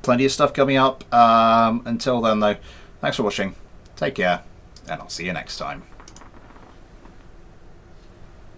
Speaker 1: Plenty of stuff coming up. Until then, though, thanks for watching. Take care. And I'll see you next time.